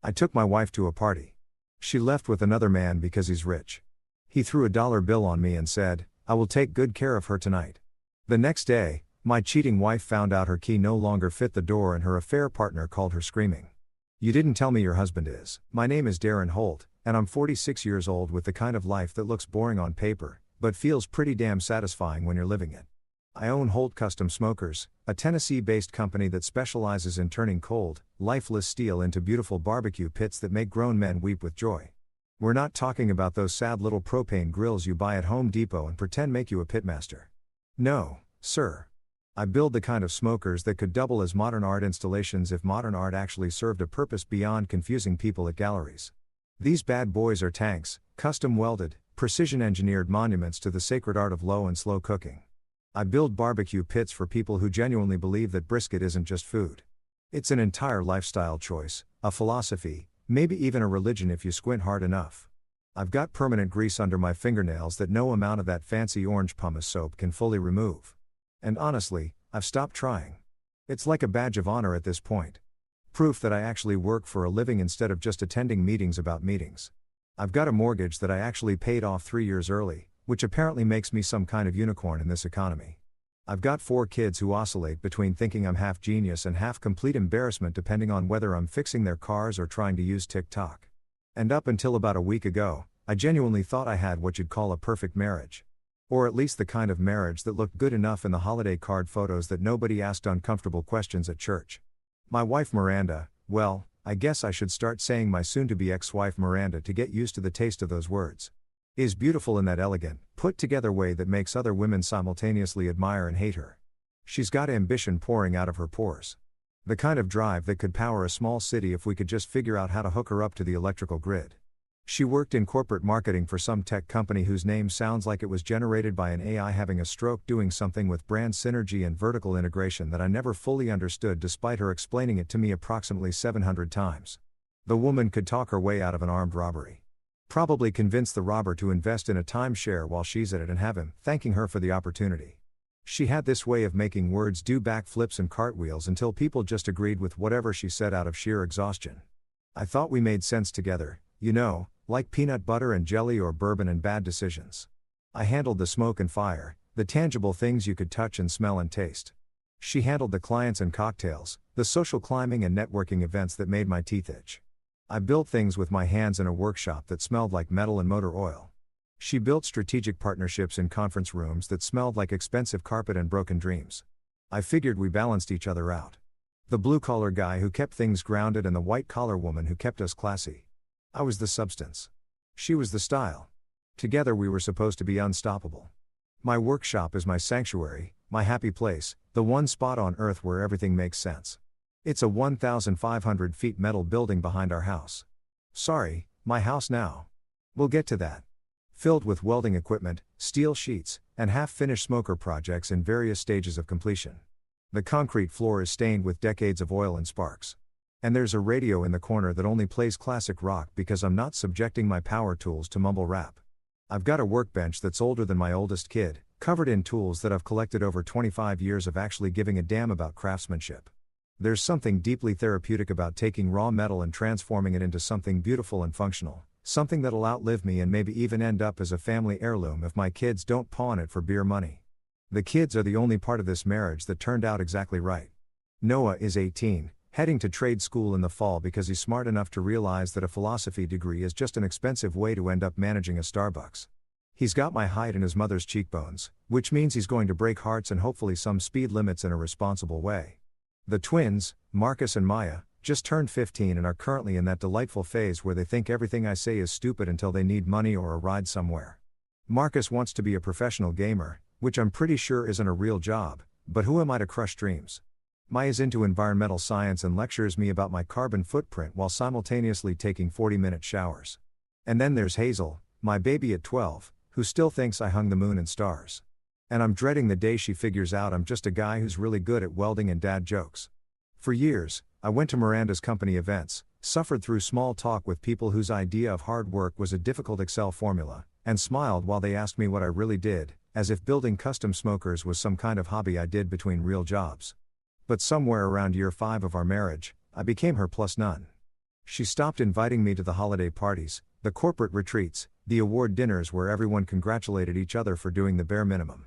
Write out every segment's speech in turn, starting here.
I took my wife to a party. She left with another man because he's rich. He threw a $1 bill on me and said, "I will take good care of her tonight." The next day, my cheating wife found out her key no longer fit the door and her affair partner called her screaming. "You didn't tell me your husband is." My name is Darren Holt, and I'm 46 years old with the kind of life that looks boring on paper, but feels pretty damn satisfying when you're living it. I own Holt Custom Smokers, a Tennessee-based company that specializes in turning cold, lifeless steel into beautiful barbecue pits that make grown men weep with joy. We're not talking about those sad little propane grills you buy at Home Depot and pretend make you a pitmaster. No, sir. I build the kind of smokers that could double as modern art installations if modern art actually served a purpose beyond confusing people at galleries. These bad boys are tanks, custom welded, precision-engineered monuments to the sacred art of low and slow cooking. I build barbecue pits for people who genuinely believe that brisket isn't just food. It's an entire lifestyle choice, a philosophy, maybe even a religion if you squint hard enough. I've got permanent grease under my fingernails that no amount of that fancy orange pumice soap can fully remove. And honestly, I've stopped trying. It's like a badge of honor at this point. Proof that I actually work for a living instead of just attending meetings about meetings. I've got a mortgage that I actually paid off 3 years early, which apparently makes me some kind of unicorn in this economy. I've got 4 kids who oscillate between thinking I'm half genius and half complete embarrassment depending on whether I'm fixing their cars or trying to use TikTok. And up until about a week ago, I genuinely thought I had what you'd call a perfect marriage. Or at least the kind of marriage that looked good enough in the holiday card photos that nobody asked uncomfortable questions at church. My wife Miranda, well, I guess I should start saying my soon-to-be ex-wife Miranda to get used to the taste of those words, is beautiful in that elegant, put-together way that makes other women simultaneously admire and hate her. She's got ambition pouring out of her pores. The kind of drive that could power a small city if we could just figure out how to hook her up to the electrical grid. She worked in corporate marketing for some tech company whose name sounds like it was generated by an AI having a stroke doing something with brand synergy and vertical integration that I never fully understood despite her explaining it to me approximately 700 times. The woman could talk her way out of an armed robbery. Probably convince the robber to invest in a timeshare while she's at it and have him thanking her for the opportunity. She had this way of making words do backflips and cartwheels until people just agreed with whatever she said out of sheer exhaustion. I thought we made sense together, you know, like peanut butter and jelly or bourbon and bad decisions. I handled the smoke and fire, the tangible things you could touch and smell and taste. She handled the clients and cocktails, the social climbing and networking events that made my teeth itch. I built things with my hands in a workshop that smelled like metal and motor oil. She built strategic partnerships in conference rooms that smelled like expensive carpet and broken dreams. I figured we balanced each other out. The blue-collar guy who kept things grounded and the white-collar woman who kept us classy. I was the substance. She was the style. Together we were supposed to be unstoppable. My workshop is my sanctuary, my happy place, the one spot on earth where everything makes sense. It's a 1,500 feet metal building behind our house. Sorry, my house now. We'll get to that. Filled with welding equipment, steel sheets, and half-finished smoker projects in various stages of completion. The concrete floor is stained with decades of oil and sparks. And there's a radio in the corner that only plays classic rock because I'm not subjecting my power tools to mumble rap. I've got a workbench that's older than my oldest kid, covered in tools that I've collected over 25 years of actually giving a damn about craftsmanship. There's something deeply therapeutic about taking raw metal and transforming it into something beautiful and functional, something that'll outlive me and maybe even end up as a family heirloom if my kids don't pawn it for beer money. The kids are the only part of this marriage that turned out exactly right. Noah is 18, heading to trade school in the fall because he's smart enough to realize that a philosophy degree is just an expensive way to end up managing a Starbucks. He's got my height and his mother's cheekbones, which means he's going to break hearts and hopefully some speed limits in a responsible way. The twins, Marcus and Maya, just turned 15 and are currently in that delightful phase where they think everything I say is stupid until they need money or a ride somewhere. Marcus wants to be a professional gamer, which I'm pretty sure isn't a real job, but who am I to crush dreams? Maya's into environmental science and lectures me about my carbon footprint while simultaneously taking 40-minute showers. And then there's Hazel, my baby at 12, who still thinks I hung the moon and stars. And I'm dreading the day she figures out I'm just a guy who's really good at welding and dad jokes. For years, I went to Miranda's company events, suffered through small talk with people whose idea of hard work was a difficult Excel formula, and smiled while they asked me what I really did, as if building custom smokers was some kind of hobby I did between real jobs. But somewhere around year 5 of our marriage, I became her plus none. She stopped inviting me to the holiday parties, the corporate retreats, the award dinners where everyone congratulated each other for doing the bare minimum.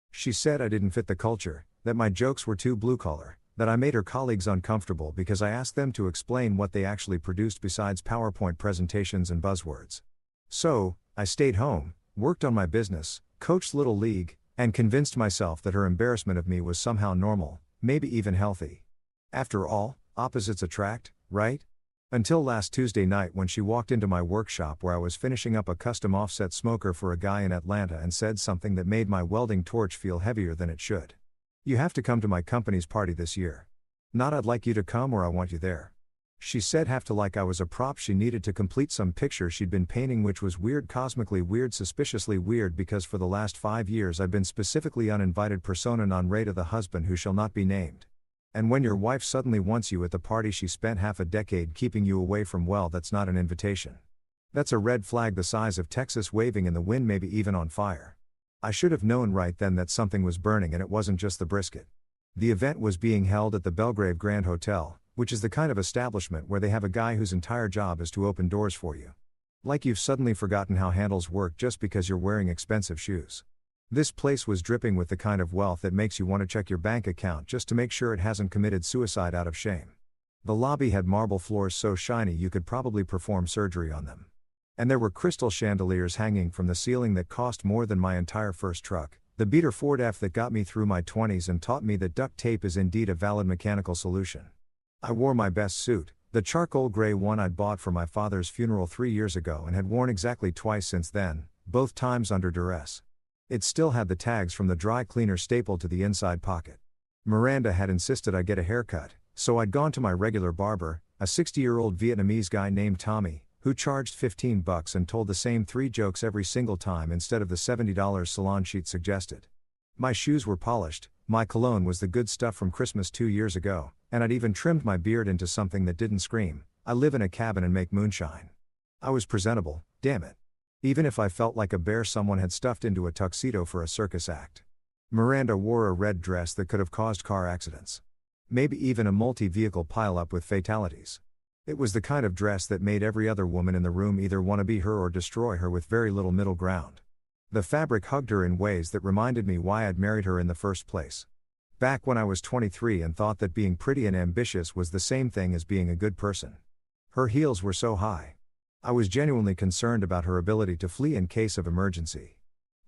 She said I didn't fit the culture, that my jokes were too blue-collar, that I made her colleagues uncomfortable because I asked them to explain what they actually produced besides PowerPoint presentations and buzzwords. So, I stayed home, worked on my business, coached Little League, and convinced myself that her embarrassment of me was somehow normal, maybe even healthy. After all, opposites attract, right? Until last Tuesday night when she walked into my workshop where I was finishing up a custom offset smoker for a guy in Atlanta and said something that made my welding torch feel heavier than it should. You have to come to my company's party this year. Not I'd like you to come or I want you there. She said have to like I was a prop she needed to complete some picture she'd been painting, which was weird, cosmically weird, suspiciously weird, because for the last 5 years I've been specifically uninvited persona non grata, the husband who shall not be named. And when your wife suddenly wants you at the party she spent half a decade keeping you away from, well, that's not an invitation. That's a red flag the size of Texas waving in the wind, maybe even on fire. I should have known right then that something was burning, and it wasn't just the brisket. The event was being held at the Belgrave Grand Hotel, which is the kind of establishment where they have a guy whose entire job is to open doors for you. Like you've suddenly forgotten how handles work just because you're wearing expensive shoes. This place was dripping with the kind of wealth that makes you want to check your bank account just to make sure it hasn't committed suicide out of shame. The lobby had marble floors so shiny you could probably perform surgery on them. And there were crystal chandeliers hanging from the ceiling that cost more than my entire first truck, the beater Ford F that got me through my 20s and taught me that duct tape is indeed a valid mechanical solution. I wore my best suit, the charcoal gray one I'd bought for my father's funeral 3 years ago and had worn exactly twice since then, both times under duress. It still had the tags from the dry cleaner stapled to the inside pocket. Miranda had insisted I get a haircut, so I'd gone to my regular barber, a 60-year-old Vietnamese guy named Tommy, who charged $15 and told the same 3 jokes every single time instead of the $70 salon sheet suggested. My shoes were polished, my cologne was the good stuff from Christmas 2 years ago, and I'd even trimmed my beard into something that didn't scream, I live in a cabin and make moonshine. I was presentable, damn it. Even if I felt like a bear someone had stuffed into a tuxedo for a circus act. Miranda wore a red dress that could have caused car accidents. Maybe even a multi-vehicle pileup with fatalities. It was the kind of dress that made every other woman in the room either want to be her or destroy her with very little middle ground. The fabric hugged her in ways that reminded me why I'd married her in the first place. Back when I was 23 and thought that being pretty and ambitious was the same thing as being a good person. Her heels were so high. I was genuinely concerned about her ability to flee in case of emergency.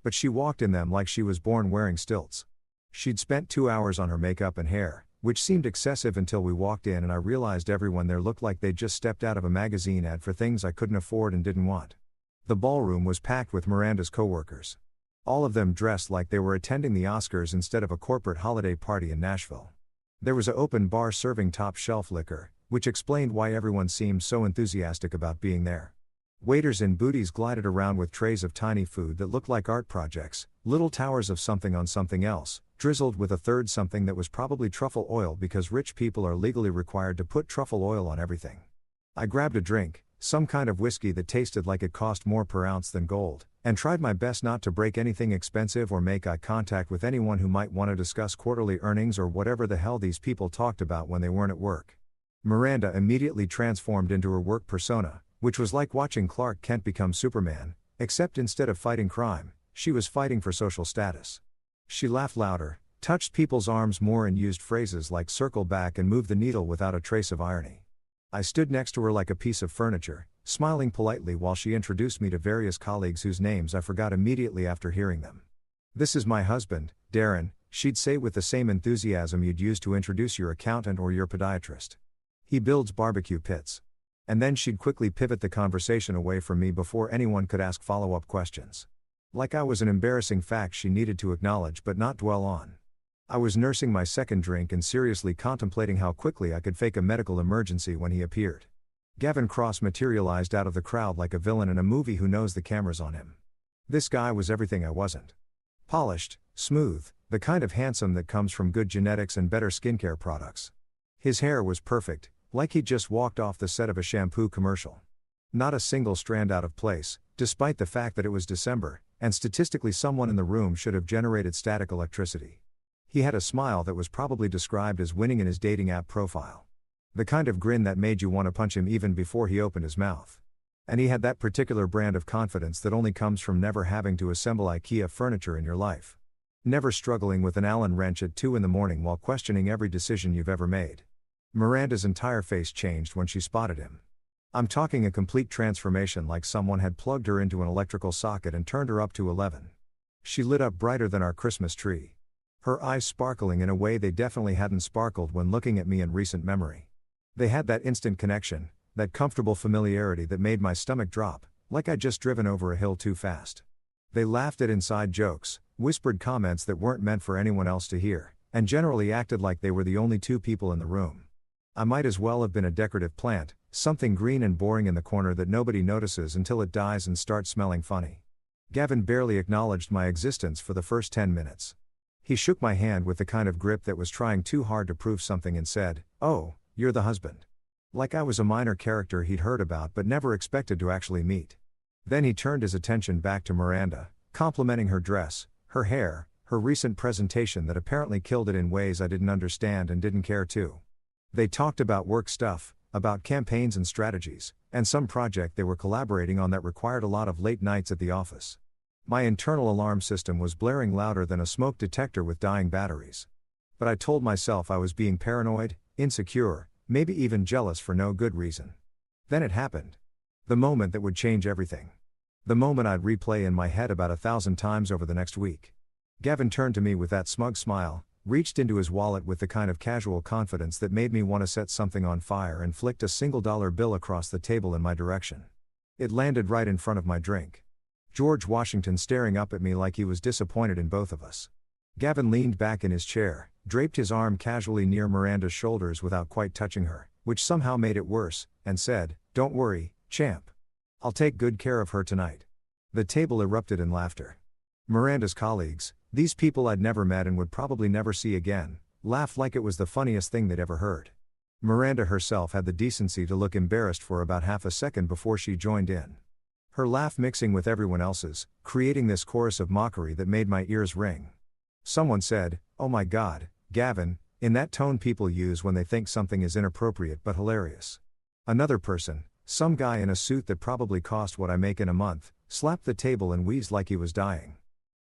But she walked in them like she was born wearing stilts. She'd spent 2 hours on her makeup and hair, which seemed excessive until we walked in and I realized everyone there looked like they'd just stepped out of a magazine ad for things I couldn't afford and didn't want. The ballroom was packed with Miranda's coworkers. All of them dressed like they were attending the Oscars instead of a corporate holiday party in Nashville. There was an open bar serving top-shelf liquor, which explained why everyone seemed so enthusiastic about being there. Waiters in booties glided around with trays of tiny food that looked like art projects, little towers of something on something else, drizzled with a third something that was probably truffle oil because rich people are legally required to put truffle oil on everything. I grabbed a drink, some kind of whiskey that tasted like it cost more per ounce than gold, and tried my best not to break anything expensive or make eye contact with anyone who might want to discuss quarterly earnings or whatever the hell these people talked about when they weren't at work. Miranda immediately transformed into her work persona, which was like watching Clark Kent become Superman, except instead of fighting crime, she was fighting for social status. She laughed louder, touched people's arms more and used phrases like circle back and move the needle without a trace of irony. I stood next to her like a piece of furniture, smiling politely while she introduced me to various colleagues whose names I forgot immediately after hearing them. "This is my husband, Darren," she'd say with the same enthusiasm you'd use to introduce your accountant or your podiatrist. "He builds barbecue pits." And then she'd quickly pivot the conversation away from me before anyone could ask follow-up questions. Like I was an embarrassing fact she needed to acknowledge but not dwell on. I was nursing my second drink and seriously contemplating how quickly I could fake a medical emergency when he appeared. Gavin Cross materialized out of the crowd like a villain in a movie who knows the camera's on him. This guy was everything I wasn't. Polished, smooth, the kind of handsome that comes from good genetics and better skincare products. His hair was perfect, like he'd just walked off the set of a shampoo commercial. Not a single strand out of place, despite the fact that it was December, and statistically someone in the room should have generated static electricity. He had a smile that was probably described as winning in his dating app profile. The kind of grin that made you want to punch him even before he opened his mouth. And he had that particular brand of confidence that only comes from never having to assemble IKEA furniture in your life. Never struggling with an Allen wrench at 2 in the morning while questioning every decision you've ever made. Miranda's entire face changed when she spotted him. I'm talking a complete transformation, like someone had plugged her into an electrical socket and turned her up to 11. She lit up brighter than our Christmas tree. Her eyes sparkling in a way they definitely hadn't sparkled when looking at me in recent memory. They had that instant connection, that comfortable familiarity that made my stomach drop, like I'd just driven over a hill too fast. They laughed at inside jokes, whispered comments that weren't meant for anyone else to hear, and generally acted like they were the only two people in the room. I might as well have been a decorative plant, something green and boring in the corner that nobody notices until it dies and starts smelling funny. Gavin barely acknowledged my existence for the first 10 minutes. He shook my hand with the kind of grip that was trying too hard to prove something and said, "Oh, you're the husband." Like I was a minor character he'd heard about but never expected to actually meet. Then he turned his attention back to Miranda, complimenting her dress, her hair, her recent presentation that apparently killed it in ways I didn't understand and didn't care to. They talked about work stuff, about campaigns and strategies, and some project they were collaborating on that required a lot of late nights at the office. My internal alarm system was blaring louder than a smoke detector with dying batteries. But I told myself I was being paranoid, insecure, maybe even jealous for no good reason. Then it happened. The moment that would change everything. The moment I'd replay in my head about 1,000 times over the next week. Gavin turned to me with that smug smile, reached into his wallet with the kind of casual confidence that made me want to set something on fire, and flicked a single dollar bill across the table in my direction. It landed right in front of my drink. George Washington staring up at me like he was disappointed in both of us. Gavin leaned back in his chair, draped his arm casually near Miranda's shoulders without quite touching her, which somehow made it worse, and said, "Don't worry, champ. I'll take good care of her tonight." The table erupted in laughter. Miranda's colleagues, these people I'd never met and would probably never see again, laughed like it was the funniest thing they'd ever heard. Miranda herself had the decency to look embarrassed for about half a second before she joined in. Her laugh mixing with everyone else's, creating this chorus of mockery that made my ears ring. Someone said, "Oh my God, Gavin," in that tone people use when they think something is inappropriate but hilarious. Another person, some guy in a suit that probably cost what I make in a month, slapped the table and wheezed like he was dying.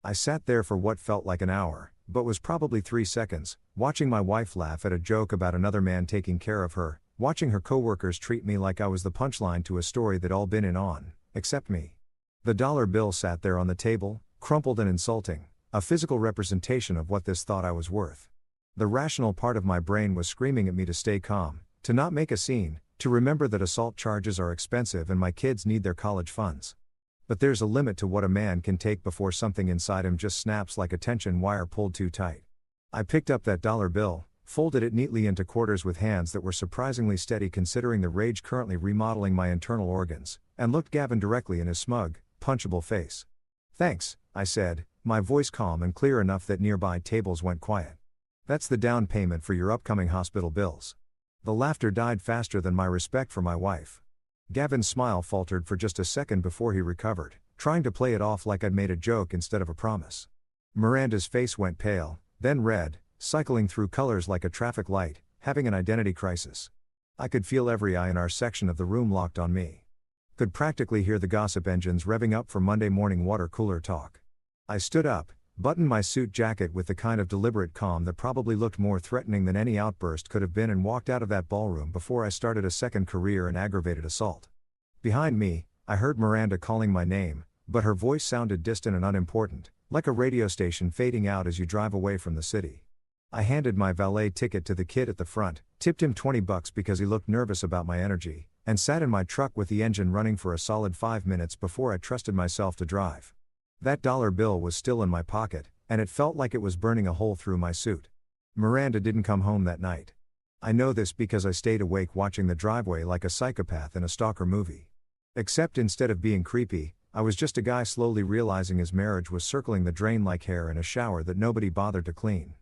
I sat there for what felt like an hour, but was probably 3 seconds, watching my wife laugh at a joke about another man taking care of her, watching her coworkers treat me like I was the punchline to a story they'd all been in on, except me. The dollar bill sat there on the table, crumpled and insulting, a physical representation of what this thought I was worth. The rational part of my brain was screaming at me to stay calm, to not make a scene, to remember that assault charges are expensive and my kids need their college funds. But there's a limit to what a man can take before something inside him just snaps like a tension wire pulled too tight. I picked up that dollar bill, folded it neatly into quarters with hands that were surprisingly steady considering the rage currently remodeling my internal organs, and looked Gavin directly in his smug, punchable face. "Thanks," I said, my voice calm and clear enough that nearby tables went quiet. "That's the down payment for your upcoming hospital bills." The laughter died faster than my respect for my wife. Gavin's smile faltered for just a second before he recovered, trying to play it off like I'd made a joke instead of a promise. Miranda's face went pale, then red, cycling through colors like a traffic light, having an identity crisis. I could feel every eye in our section of the room locked on me. Could practically hear the gossip engines revving up for Monday morning water cooler talk. I stood up, buttoned my suit jacket with the kind of deliberate calm that probably looked more threatening than any outburst could have been, and walked out of that ballroom before I started a second career in aggravated assault. Behind me, I heard Miranda calling my name, but her voice sounded distant and unimportant, like a radio station fading out as you drive away from the city. I handed my valet ticket to the kid at the front, tipped him $20 because he looked nervous about my energy, and sat in my truck with the engine running for a solid 5 minutes before I trusted myself to drive. That dollar bill was still in my pocket, and it felt like it was burning a hole through my suit. Miranda didn't come home that night. I know this because I stayed awake watching the driveway like a psychopath in a stalker movie. Except instead of being creepy, I was just a guy slowly realizing his marriage was circling the drain like hair in a shower that nobody bothered to clean.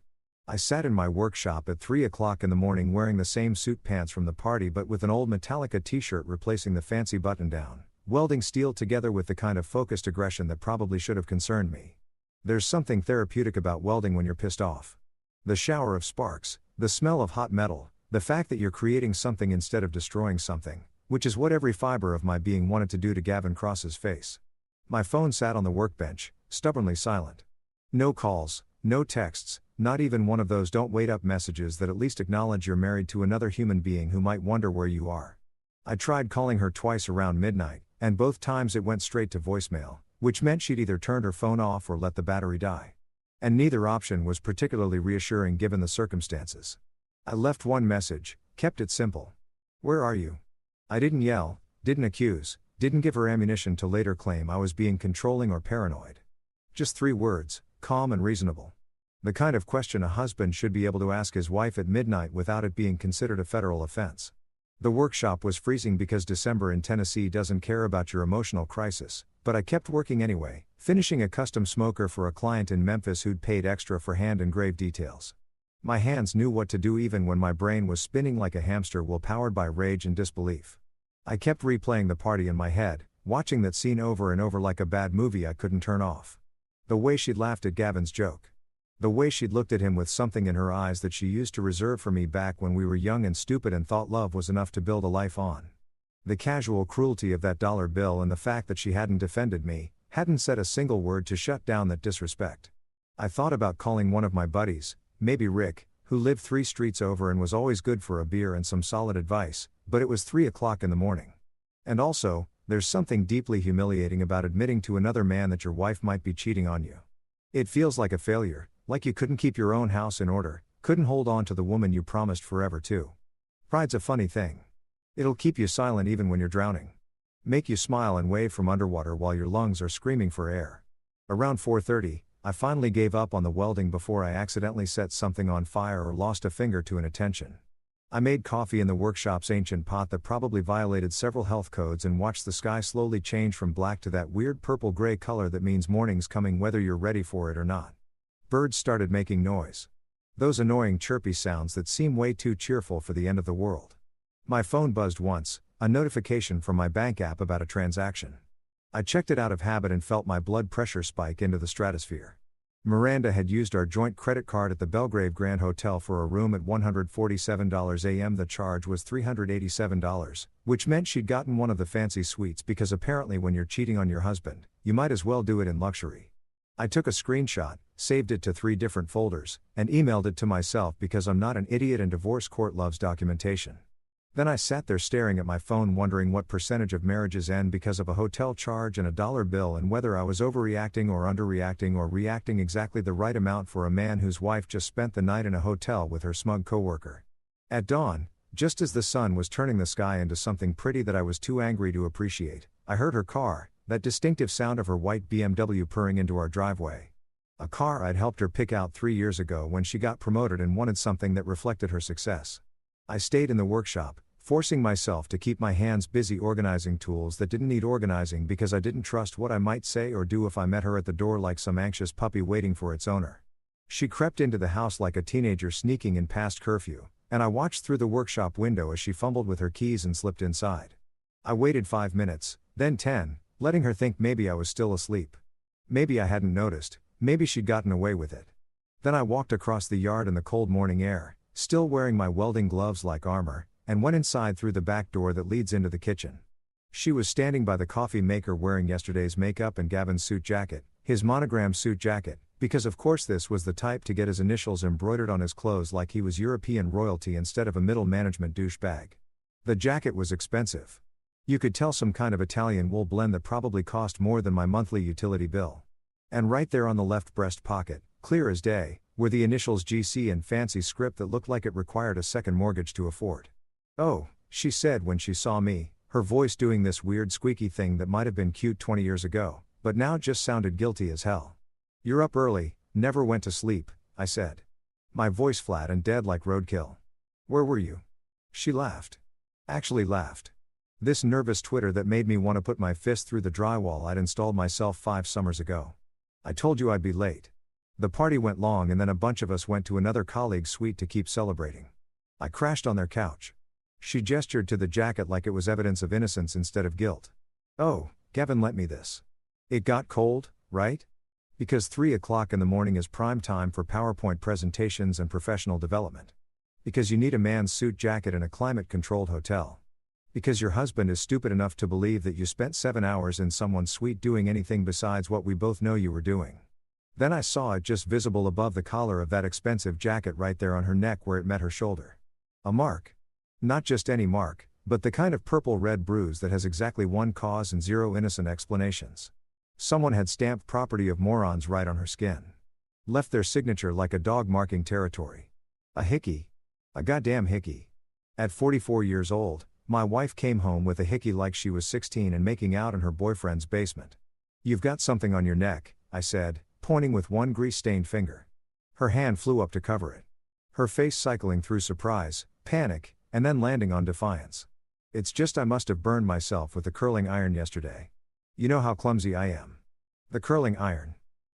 I sat in my workshop at 3 o'clock in the morning wearing the same suit pants from the party but with an old Metallica t-shirt replacing the fancy button-down, welding steel together with the kind of focused aggression that probably should have concerned me. There's something therapeutic about welding when you're pissed off. The shower of sparks, the smell of hot metal, The fact that you're creating something instead of destroying something, which is what every fiber of my being wanted to do to Gavin Cross's face. My phone sat on the workbench, stubbornly silent. No calls, no texts, not even one of those don't wait up messages that at least acknowledge you're married to another human being who might wonder where you are. I tried calling her twice around midnight, and both times it went straight to voicemail, which meant she'd either turned her phone off or let the battery die. And neither option was particularly reassuring given the circumstances. I left one message, kept it simple. Where are you? I didn't yell, didn't accuse, didn't give her ammunition to later claim I was being controlling or paranoid. Just 3 words, calm and reasonable. The kind of question a husband should be able to ask his wife at midnight without it being considered a federal offense. The workshop was freezing because December in Tennessee doesn't care about your emotional crisis, but I kept working anyway, finishing a custom smoker for a client in Memphis who'd paid extra for hand-engraved details. My hands knew what to do even when my brain was spinning like a hamster wheel powered by rage and disbelief. I kept replaying the party in my head, watching that scene over and over like a bad movie I couldn't turn off. The way she'd laughed at Gavin's joke. The way she'd looked at him with something in her eyes that she used to reserve for me back when we were young and stupid and thought love was enough to build a life on. The casual cruelty of that dollar bill and the fact that she hadn't defended me, hadn't said a single word to shut down that disrespect. I thought about calling one of my buddies, maybe Rick, who lived 3 streets over and was always good for a beer and some solid advice, but it was 3 o'clock in the morning. And also, there's something deeply humiliating about admitting to another man that your wife might be cheating on you. It feels like a failure, like you couldn't keep your own house in order, couldn't hold on to the woman you promised forever to. Pride's a funny thing. It'll keep you silent even when you're drowning. Make you smile and wave from underwater while your lungs are screaming for air. Around 4:30, I finally gave up on the welding before I accidentally set something on fire or lost a finger to inattention. I made coffee in the workshop's ancient pot that probably violated several health codes and watched the sky slowly change from black to that weird purple-gray color that means morning's coming whether you're ready for it or not. Birds started making noise. Those annoying chirpy sounds that seem way too cheerful for the end of the world. My phone buzzed once, a notification from my bank app about a transaction. I checked it out of habit and felt my blood pressure spike into the stratosphere. Miranda had used our joint credit card at the Belgrave Grand Hotel for a room at $147 a.m. The charge was $387, which meant she'd gotten one of the fancy suites because apparently when you're cheating on your husband, you might as well do it in luxury. I took a screenshot, saved it to 3 different folders, and emailed it to myself because I'm not an idiot and divorce court loves documentation. Then I sat there staring at my phone wondering what percentage of marriages end because of a hotel charge and a dollar bill and whether I was overreacting or underreacting or reacting exactly the right amount for a man whose wife just spent the night in a hotel with her smug coworker. At dawn, just as the sun was turning the sky into something pretty that I was too angry to appreciate, I heard her car, that distinctive sound of her white BMW purring into our driveway. A car I'd helped her pick out 3 years ago when she got promoted and wanted something that reflected her success. I stayed in the workshop, forcing myself to keep my hands busy organizing tools that didn't need organizing because I didn't trust what I might say or do if I met her at the door like some anxious puppy waiting for its owner. She crept into the house like a teenager sneaking in past curfew, and I watched through the workshop window as she fumbled with her keys and slipped inside. I waited 5 minutes, then 10, letting her think maybe I was still asleep. Maybe I hadn't noticed, maybe she'd gotten away with it. Then I walked across the yard in the cold morning air, still wearing my welding gloves like armor, and went inside through the back door that leads into the kitchen. She was standing by the coffee maker wearing yesterday's makeup and Gavin's suit jacket, his monogrammed suit jacket, because of course this was the type to get his initials embroidered on his clothes like he was European royalty instead of a middle management douchebag. The jacket was expensive. You could tell some kind of Italian wool blend that probably cost more than my monthly utility bill. And right there on the left breast pocket, clear as day, were the initials GC in fancy script that looked like it required a second mortgage to afford. "Oh," she said when she saw me, her voice doing this weird squeaky thing that might have been cute 20 years ago, but now just sounded guilty as hell. "You're up early, never went to sleep," I said. My voice flat and dead like roadkill. "Where were you?" She laughed. Actually laughed. This nervous twitter that made me want to put my fist through the drywall I'd installed myself 5 summers ago. "I told you I'd be late." The party went long and then a bunch of us went to another colleague's suite to keep celebrating. I crashed on their couch. She gestured to the jacket like it was evidence of innocence instead of guilt. "Oh, Gavin lent me this. It got cold, right? Because 3 o'clock in the morning is prime time for PowerPoint presentations and professional development. Because you need a man's suit jacket in a climate-controlled hotel. Because your husband is stupid enough to believe that you spent 7 hours in someone's suite doing anything besides what we both know you were doing. Then I saw it just visible above the collar of that expensive jacket right there on her neck where it met her shoulder. A mark. Not just any mark, but the kind of purple-red bruise that has exactly one cause and 0 innocent explanations. Someone had stamped property of morons right on her skin. Left their signature like a dog marking territory. A hickey. A goddamn hickey. At 44 years old, my wife came home with a hickey like she was 16 and making out in her boyfriend's basement. "You've got something on your neck," I said, pointing with one grease-stained finger. Her hand flew up to cover it. Her face cycling through surprise, panic, and then landing on defiance. "It's just I must have burned myself with the curling iron yesterday. You know how clumsy I am." The curling iron.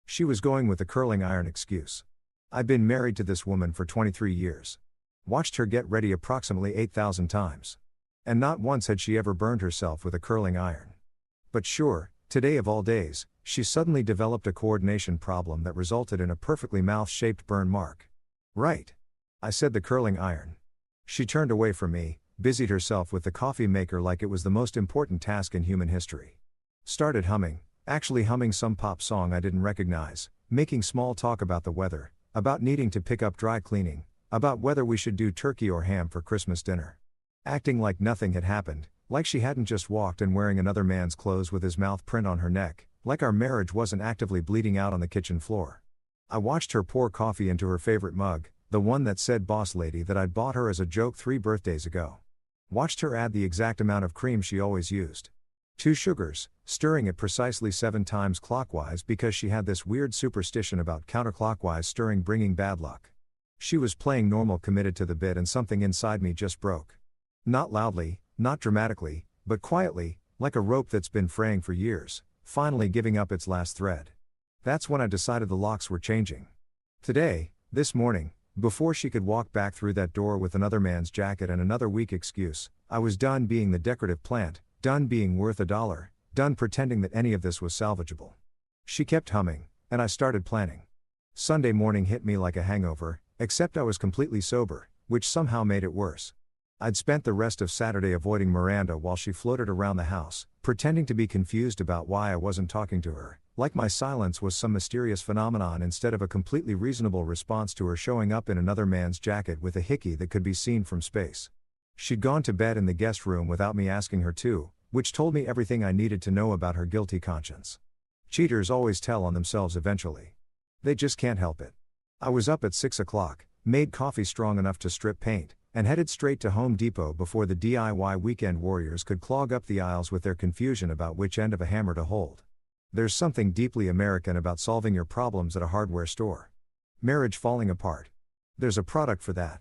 She was going with the curling iron excuse. I'd been married to this woman for 23 years. Watched her get ready approximately 8,000 times. And not once had she ever burned herself with a curling iron. But sure, today of all days, she suddenly developed a coordination problem that resulted in a perfectly mouth-shaped burn mark. "Right," I said, "the curling iron." She turned away from me, busied herself with the coffee maker like it was the most important task in human history. Started humming, actually humming some pop song I didn't recognize, making small talk about the weather, about needing to pick up dry cleaning, about whether we should do turkey or ham for Christmas dinner. Acting like nothing had happened, like she hadn't just walked in wearing another man's clothes with his mouth print on her neck, like our marriage wasn't actively bleeding out on the kitchen floor. I watched her pour coffee into her favorite mug, the one that said "Boss Lady" that I'd bought her as a joke 3 birthdays ago. Watched her add the exact amount of cream she always used. 2 sugars, stirring it precisely 7 times clockwise because she had this weird superstition about counterclockwise stirring bringing bad luck. She was playing normal, committed to the bit, and something inside me just broke. Not loudly, not dramatically, but quietly, like a rope that's been fraying for years, finally giving up its last thread. That's when I decided the locks were changing. Today, this morning, before she could walk back through that door with another man's jacket and another weak excuse, I was done being the decorative plant, done being worth $1, done pretending that any of this was salvageable. She kept humming, and I started planning. Sunday morning hit me like a hangover, except I was completely sober, which somehow made it worse. I'd spent the rest of Saturday avoiding Miranda while she floated around the house, pretending to be confused about why I wasn't talking to her, like my silence was some mysterious phenomenon instead of a completely reasonable response to her showing up in another man's jacket with a hickey that could be seen from space. She'd gone to bed in the guest room without me asking her to, which told me everything I needed to know about her guilty conscience. Cheaters always tell on themselves eventually. They just can't help it. I was up at 6 o'clock, made coffee strong enough to strip paint, and headed straight to Home Depot before the DIY weekend warriors could clog up the aisles with their confusion about which end of a hammer to hold. There's something deeply American about solving your problems at a hardware store. Marriage falling apart. There's a product for that.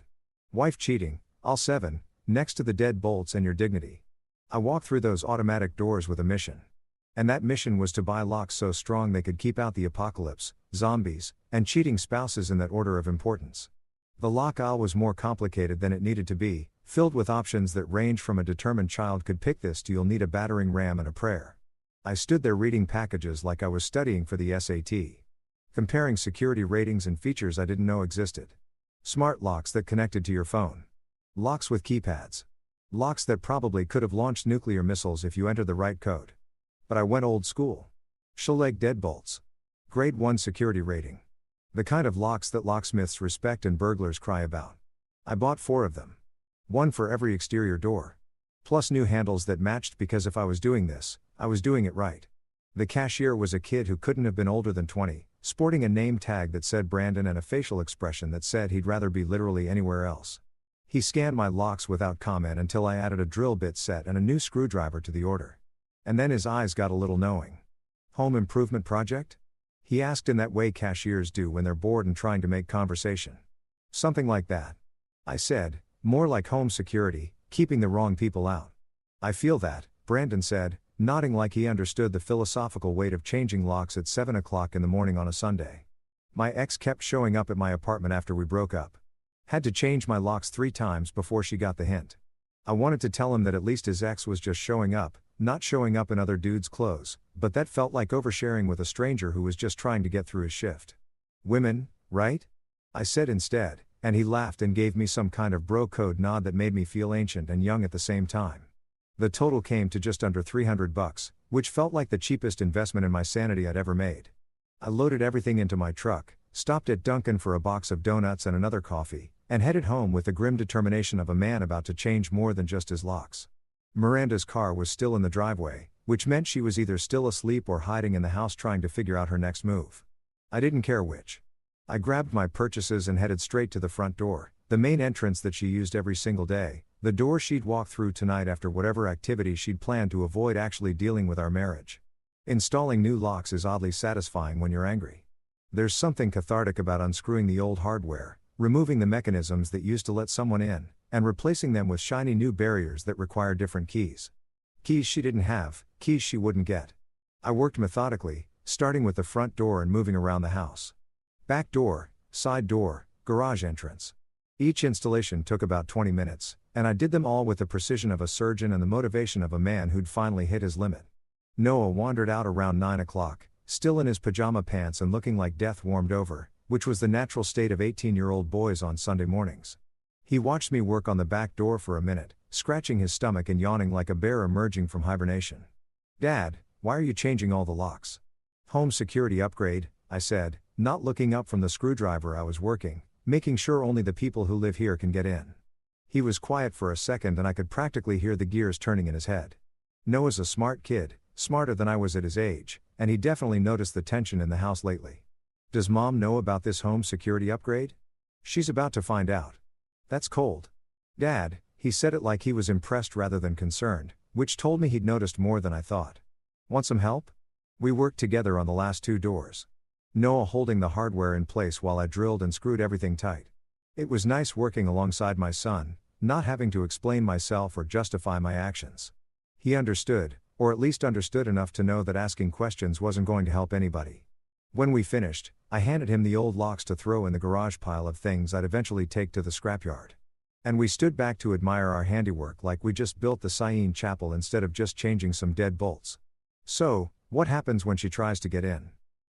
Wife cheating, aisle 7, next to the dead bolts and your dignity. I walked through those automatic doors with a mission. And that mission was to buy locks so strong they could keep out the apocalypse, zombies, and cheating spouses in that order of importance. The lock aisle was more complicated than it needed to be, filled with options that range from a determined child could pick this to you'll need a battering ram and a prayer. I stood there reading packages like I was studying for the SAT. Comparing security ratings and features I didn't know existed. Smart locks that connected to your phone. Locks with keypads. Locks that probably could have launched nuclear missiles if you entered the right code. But I went old school. Schlage deadbolts. Grade 1 security rating. The kind of locks that locksmiths respect and burglars cry about. I bought 4 of them. 1 for every exterior door. Plus new handles that matched because if I was doing this, I was doing it right. The cashier was a kid who couldn't have been older than 20, sporting a name tag that said Brandon and a facial expression that said he'd rather be literally anywhere else. He scanned my locks without comment until I added a drill bit set and a new screwdriver to the order. And then his eyes got a little knowing. Home improvement project? He asked in that way cashiers do when they're bored and trying to make conversation. Something like that. I said, more like home security, keeping the wrong people out. I feel that, Brandon said, nodding like he understood the philosophical weight of changing locks at 7 o'clock in the morning on a Sunday. My ex kept showing up at my apartment after we broke up. Had to change my locks 3 times before she got the hint. I wanted to tell him that at least his ex was just showing up, not showing up in other dudes' clothes, but that felt like oversharing with a stranger who was just trying to get through his shift. Women, right? I said instead, and he laughed and gave me some kind of bro code nod that made me feel ancient and young at the same time. The total came to just under $300, which felt like the cheapest investment in my sanity I'd ever made. I loaded everything into my truck, stopped at Dunkin' for a box of donuts and another coffee, and headed home with the grim determination of a man about to change more than just his locks. Miranda's car was still in the driveway, which meant she was either still asleep or hiding in the house trying to figure out her next move. I didn't care which. I grabbed my purchases and headed straight to the front door, the main entrance that she used every single day, the door she'd walk through tonight after whatever activity she'd planned to avoid actually dealing with our marriage. Installing new locks is oddly satisfying when you're angry. There's something cathartic about unscrewing the old hardware, removing the mechanisms that used to let someone in, and replacing them with shiny new barriers that require different keys. Keys she didn't have, keys she wouldn't get. I worked methodically, starting with the front door and moving around the house. Back door, side door, garage entrance. Each installation took about 20 minutes, and I did them all with the precision of a surgeon and the motivation of a man who'd finally hit his limit. Noah wandered out around 9 o'clock, still in his pajama pants and looking like death warmed over, which was the natural state of 18-year-old boys on Sunday mornings. He watched me work on the back door for a minute, scratching his stomach and yawning like a bear emerging from hibernation. "Dad, why are you changing all the locks?" "Home security upgrade," I said, not looking up from the screwdriver I was working, making sure only the people who live here can get in. He was quiet for a second and I could practically hear the gears turning in his head. Noah's a smart kid, smarter than I was at his age, and he definitely noticed the tension in the house lately. "Does Mom know about this home security upgrade?" "She's about to find out." "That's cold." "Dad," he said it like he was impressed rather than concerned, which told me he'd noticed more than I thought. "Want some help?" We worked together on the last two doors. Noah holding the hardware in place while I drilled and screwed everything tight. It was nice working alongside my son, not having to explain myself or justify my actions. He understood, or at least understood enough to know that asking questions wasn't going to help anybody. When we finished, I handed him the old locks to throw in the garage pile of things I'd eventually take to the scrapyard. And we stood back to admire our handiwork like we just built the Syene Chapel instead of just changing some dead bolts. "So, what happens when she tries to get in?"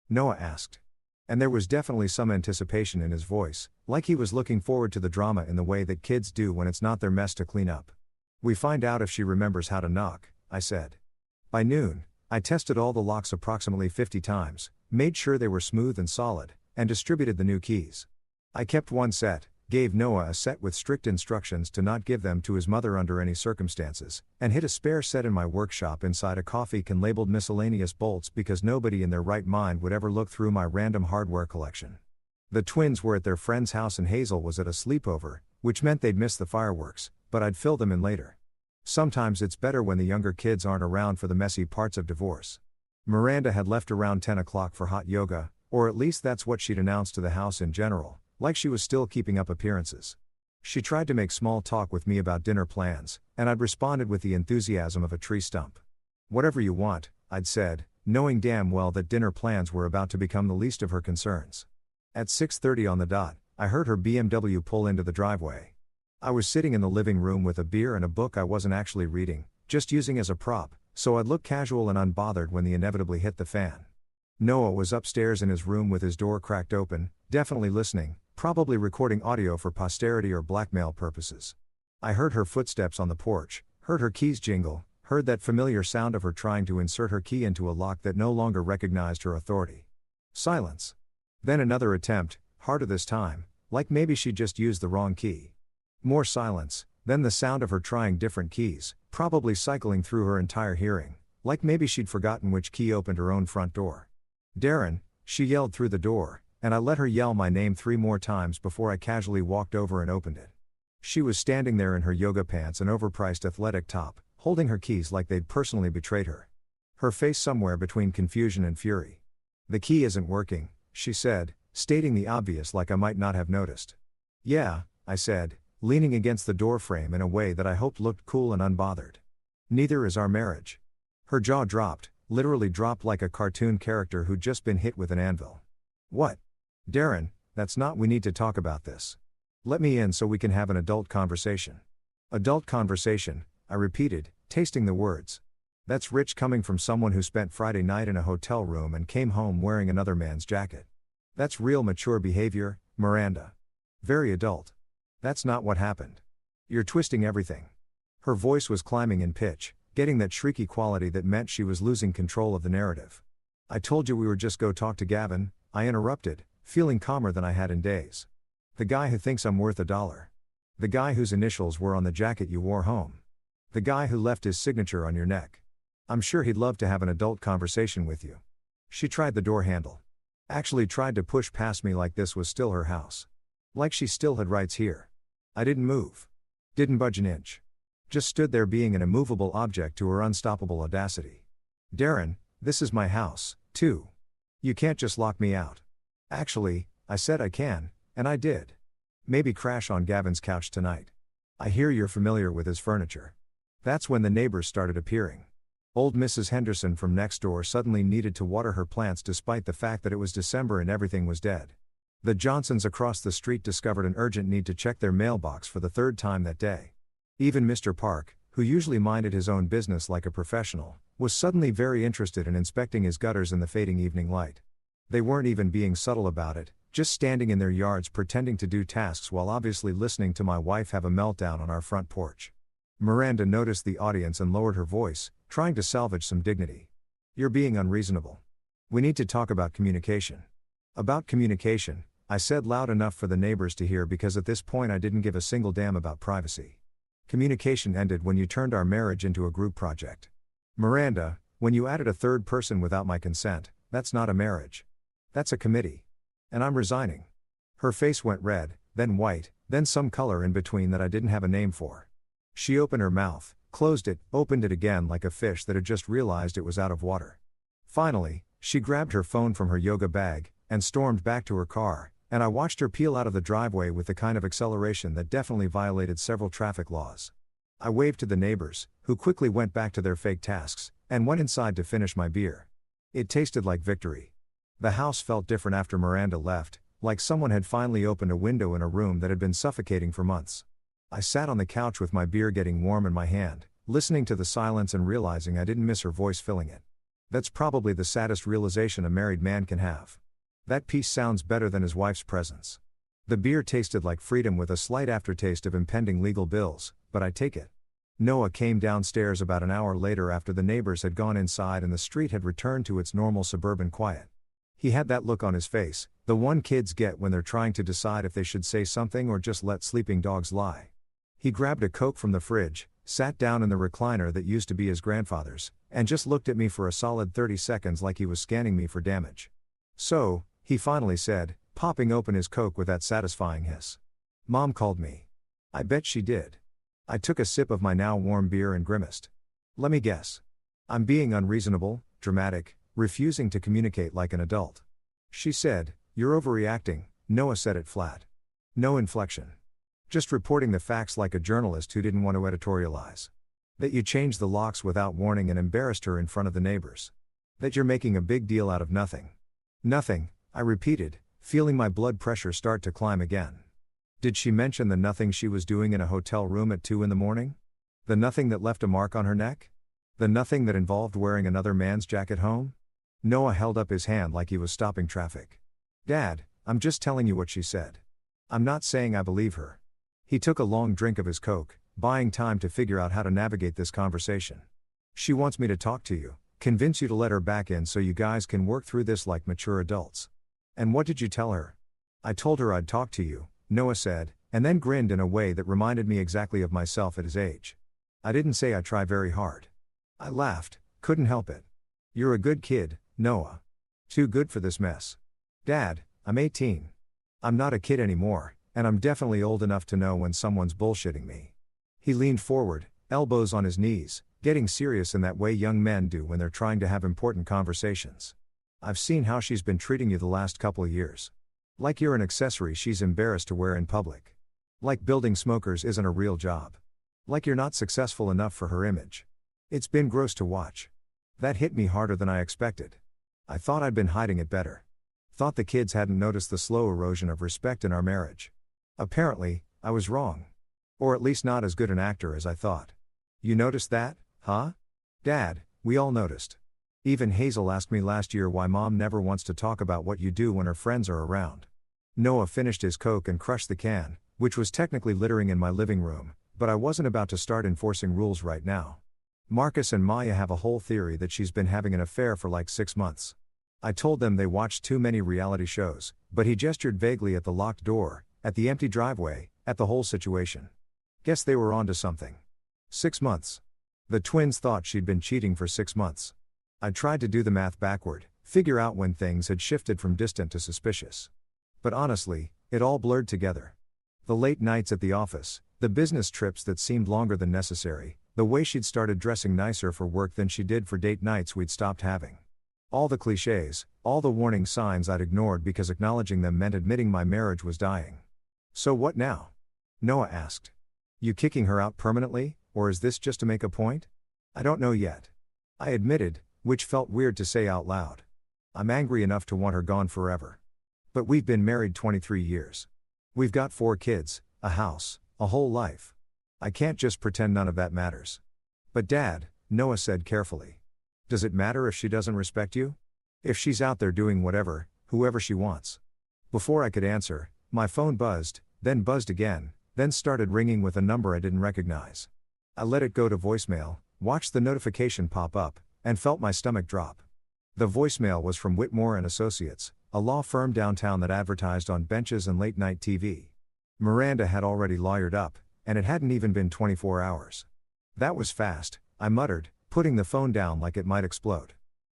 Noah asked. And there was definitely some anticipation in his voice, like he was looking forward to the drama in the way that kids do when it's not their mess to clean up. "We find out if she remembers how to knock," I said. By noon, I tested all the locks approximately 50 times, made sure they were smooth and solid, and distributed the new keys. I kept one set, gave Noah a set with strict instructions to not give them to his mother under any circumstances, and hid a spare set in my workshop inside a coffee can labeled miscellaneous bolts because nobody in their right mind would ever look through my random hardware collection. The twins were at their friend's house and Hazel was at a sleepover, which meant they'd miss the fireworks, but I'd fill them in later. Sometimes it's better when the younger kids aren't around for the messy parts of divorce. Miranda had left around 10 o'clock for hot yoga, or at least that's what she'd announced to the house in general, like she was still keeping up appearances. She tried to make small talk with me about dinner plans, and I'd responded with the enthusiasm of a tree stump. "Whatever you want," I'd said, knowing damn well that dinner plans were about to become the least of her concerns. At 6:30 on the dot, I heard her BMW pull into the driveway. I was sitting in the living room with a beer and a book I wasn't actually reading, just using as a prop, so I'd look casual and unbothered when the inevitably hit the fan. Noah was upstairs in his room with his door cracked open, definitely listening, probably recording audio for posterity or blackmail purposes. I heard her footsteps on the porch, heard her keys jingle, heard that familiar sound of her trying to insert her key into a lock that no longer recognized her authority. Silence. Then another attempt, harder this time, like maybe she'd just used the wrong key. More silence, then the sound of her trying different keys, probably cycling through her entire hearing, like maybe she'd forgotten which key opened her own front door. "Darren," she yelled through the door, and I let her yell my name 3 more times before I casually walked over and opened it. She was standing there in her yoga pants and overpriced athletic top, holding her keys like they'd personally betrayed her. Her face somewhere between confusion and fury. "The key isn't working," she said, stating the obvious like I might not have noticed. "Yeah," I said, leaning against the doorframe in a way that I hoped looked cool and unbothered. "Neither is our marriage." Her jaw dropped, literally dropped like a cartoon character who'd just been hit with an anvil. "What?" "Darren, that's not. We need to talk about this. Let me in so we can have an adult conversation." "Adult conversation," I repeated, tasting the words. That's rich coming from someone who spent Friday night in a hotel room and came home wearing another man's jacket. That's real mature behavior, Miranda. Very adult. That's not what happened. You're twisting everything. Her voice was climbing in pitch, getting that shrieky quality that meant she was losing control of the narrative. I told you we would just go talk to Gavin, I interrupted, feeling calmer than I had in days. The guy who thinks I'm worth $1. The guy whose initials were on the jacket you wore home. The guy who left his signature on your neck. I'm sure he'd love to have an adult conversation with you. She tried the door handle. Actually tried to push past me like this was still her house. Like she still had rights here. I didn't move. Didn't budge an inch. Just stood there being an immovable object to her unstoppable audacity. Darren, this is my house, too. You can't just lock me out. Actually, I said I can, and I did. Maybe crash on Gavin's couch tonight. I hear you're familiar with his furniture. That's when the neighbors started appearing. Old Mrs. Henderson from next door suddenly needed to water her plants despite the fact that it was December and everything was dead. The Johnsons across the street discovered an urgent need to check their mailbox for the third time that day. Even Mr. Park, who usually minded his own business like a professional, was suddenly very interested in inspecting his gutters in the fading evening light. They weren't even being subtle about it, just standing in their yards pretending to do tasks while obviously listening to my wife have a meltdown on our front porch. Miranda noticed the audience and lowered her voice, trying to salvage some dignity. You're being unreasonable. We need to talk about communication. About communication, I said loud enough for the neighbors to hear because at this point I didn't give a single damn about privacy. Communication ended when you turned our marriage into a group project. Miranda, when you added a third person without my consent, that's not a marriage. That's a committee. And I'm resigning. Her face went red, then white, then some color in between that I didn't have a name for. She opened her mouth, closed it, opened it again like a fish that had just realized it was out of water. Finally, she grabbed her phone from her yoga bag, and stormed back to her car, and I watched her peel out of the driveway with the kind of acceleration that definitely violated several traffic laws. I waved to the neighbors, who quickly went back to their fake tasks, and went inside to finish my beer. It tasted like victory. The house felt different after Miranda left, like someone had finally opened a window in a room that had been suffocating for months. I sat on the couch with my beer getting warm in my hand, listening to the silence and realizing I didn't miss her voice filling it. That's probably the saddest realization a married man can have. That peace sounds better than his wife's presence. The beer tasted like freedom with a slight aftertaste of impending legal bills, but I take it. Noah came downstairs about an hour later after the neighbors had gone inside and the street had returned to its normal suburban quiet. He had that look on his face, the one kids get when they're trying to decide if they should say something or just let sleeping dogs lie. He grabbed a Coke from the fridge, sat down in the recliner that used to be his grandfather's, and just looked at me for a solid 30 seconds like he was scanning me for damage. So, he finally said, popping open his Coke with that satisfying hiss. Mom called me. I bet she did. I took a sip of my now warm beer and grimaced. Let me guess. I'm being unreasonable, dramatic, refusing to communicate like an adult. She said, you're overreacting. Noah said it flat. No inflection. Just reporting the facts like a journalist who didn't want to editorialize. That you changed the locks without warning and embarrassed her in front of the neighbors. That you're making a big deal out of nothing. Nothing, I repeated, feeling my blood pressure start to climb again. Did she mention the nothing she was doing in a hotel room at 2 a.m? The nothing that left a mark on her neck? The nothing that involved wearing another man's jacket home? Noah held up his hand like he was stopping traffic. Dad, I'm just telling you what she said. I'm not saying I believe her. He took a long drink of his Coke, buying time to figure out how to navigate this conversation. She wants me to talk to you, convince you to let her back in so you guys can work through this like mature adults. And what did you tell her? I told her I'd talk to you, Noah said, and then grinned in a way that reminded me exactly of myself at his age. I didn't say I try very hard. I laughed, couldn't help it. You're a good kid, Noah. Too good for this mess. Dad, I'm 18. I'm not a kid anymore, and I'm definitely old enough to know when someone's bullshitting me. He leaned forward, elbows on his knees, getting serious in that way young men do when they're trying to have important conversations. I've seen how she's been treating you the last couple of years. Like you're an accessory she's embarrassed to wear in public. Like building smokers isn't a real job. Like you're not successful enough for her image. It's been gross to watch. That hit me harder than I expected. I thought I'd been hiding it better. Thought the kids hadn't noticed the slow erosion of respect in our marriage. Apparently, I was wrong. Or at least not as good an actor as I thought. You noticed that, huh? Dad, we all noticed. Even Hazel asked me last year why Mom never wants to talk about what you do when her friends are around. Noah finished his Coke and crushed the can, which was technically littering in my living room, but I wasn't about to start enforcing rules right now. Marcus and Maya have a whole theory that she's been having an affair for like 6 months. I told them they watched too many reality shows, but he gestured vaguely at the locked door, at the empty driveway, at the whole situation. Guess they were onto something. 6 months. The twins thought she'd been cheating for 6 months. I tried to do the math backward, figure out when things had shifted from distant to suspicious. But honestly, it all blurred together. The late nights at the office, the business trips that seemed longer than necessary, the way she'd started dressing nicer for work than she did for date nights we'd stopped having. All the cliches, all the warning signs I'd ignored because acknowledging them meant admitting my marriage was dying. So what now? Noah asked. You kicking her out permanently, or is this just to make a point? I don't know yet. I admitted, which felt weird to say out loud. I'm angry enough to want her gone forever. But we've been married 23 years. We've got 4 kids, a house, a whole life. I can't just pretend none of that matters. But Dad, Noah said carefully. Does it matter if she doesn't respect you? If she's out there doing whatever, whoever she wants? Before I could answer, my phone buzzed, then buzzed again, then started ringing with a number I didn't recognize. I let it go to voicemail, watched the notification pop up, and felt my stomach drop. The voicemail was from Whitmore & Associates, a law firm downtown that advertised on benches and late-night TV. Miranda had already lawyered up, and it hadn't even been 24 hours. That was fast, I muttered, putting the phone down like it might explode.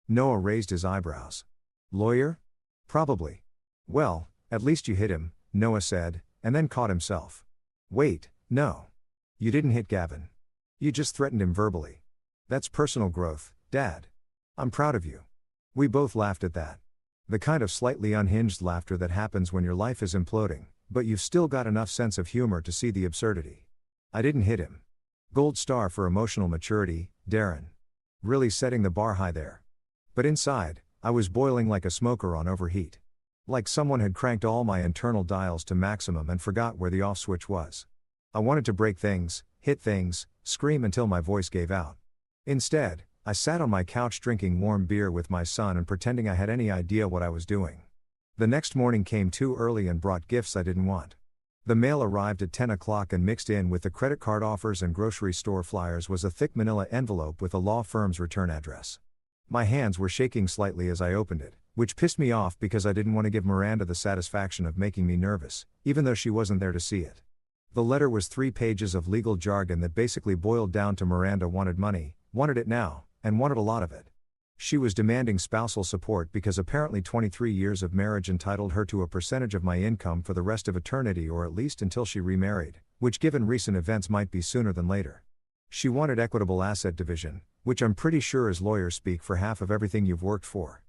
Noah raised his eyebrows. Lawyer? Probably. Well, at least you hit him, Noah said, and then caught himself. Wait, no. You didn't hit Gavin. You just threatened him verbally. That's personal growth, Dad. I'm proud of you. We both laughed at that. The kind of slightly unhinged laughter that happens when your life is imploding, but you've still got enough sense of humor to see the absurdity. I didn't hit him. Gold star for emotional maturity, Darren. Really setting the bar high there. But inside, I was boiling like a smoker on overheat. Like someone had cranked all my internal dials to maximum and forgot where the off switch was. I wanted to break things, hit things, scream until my voice gave out. Instead, I sat on my couch drinking warm beer with my son and pretending I had any idea what I was doing. The next morning came too early and brought gifts I didn't want. The mail arrived at 10 o'clock and mixed in with the credit card offers and grocery store flyers was a thick manila envelope with a law firm's return address. My hands were shaking slightly as I opened it, which pissed me off because I didn't want to give Miranda the satisfaction of making me nervous, even though she wasn't there to see it. The letter was 3 pages of legal jargon that basically boiled down to Miranda wanted money, wanted it now, and wanted a lot of it. She was demanding spousal support because apparently 23 years of marriage entitled her to a percentage of my income for the rest of eternity or at least until she remarried, which given recent events might be sooner than later. She wanted equitable asset division, which I'm pretty sure is lawyer speak for half of everything you've worked for.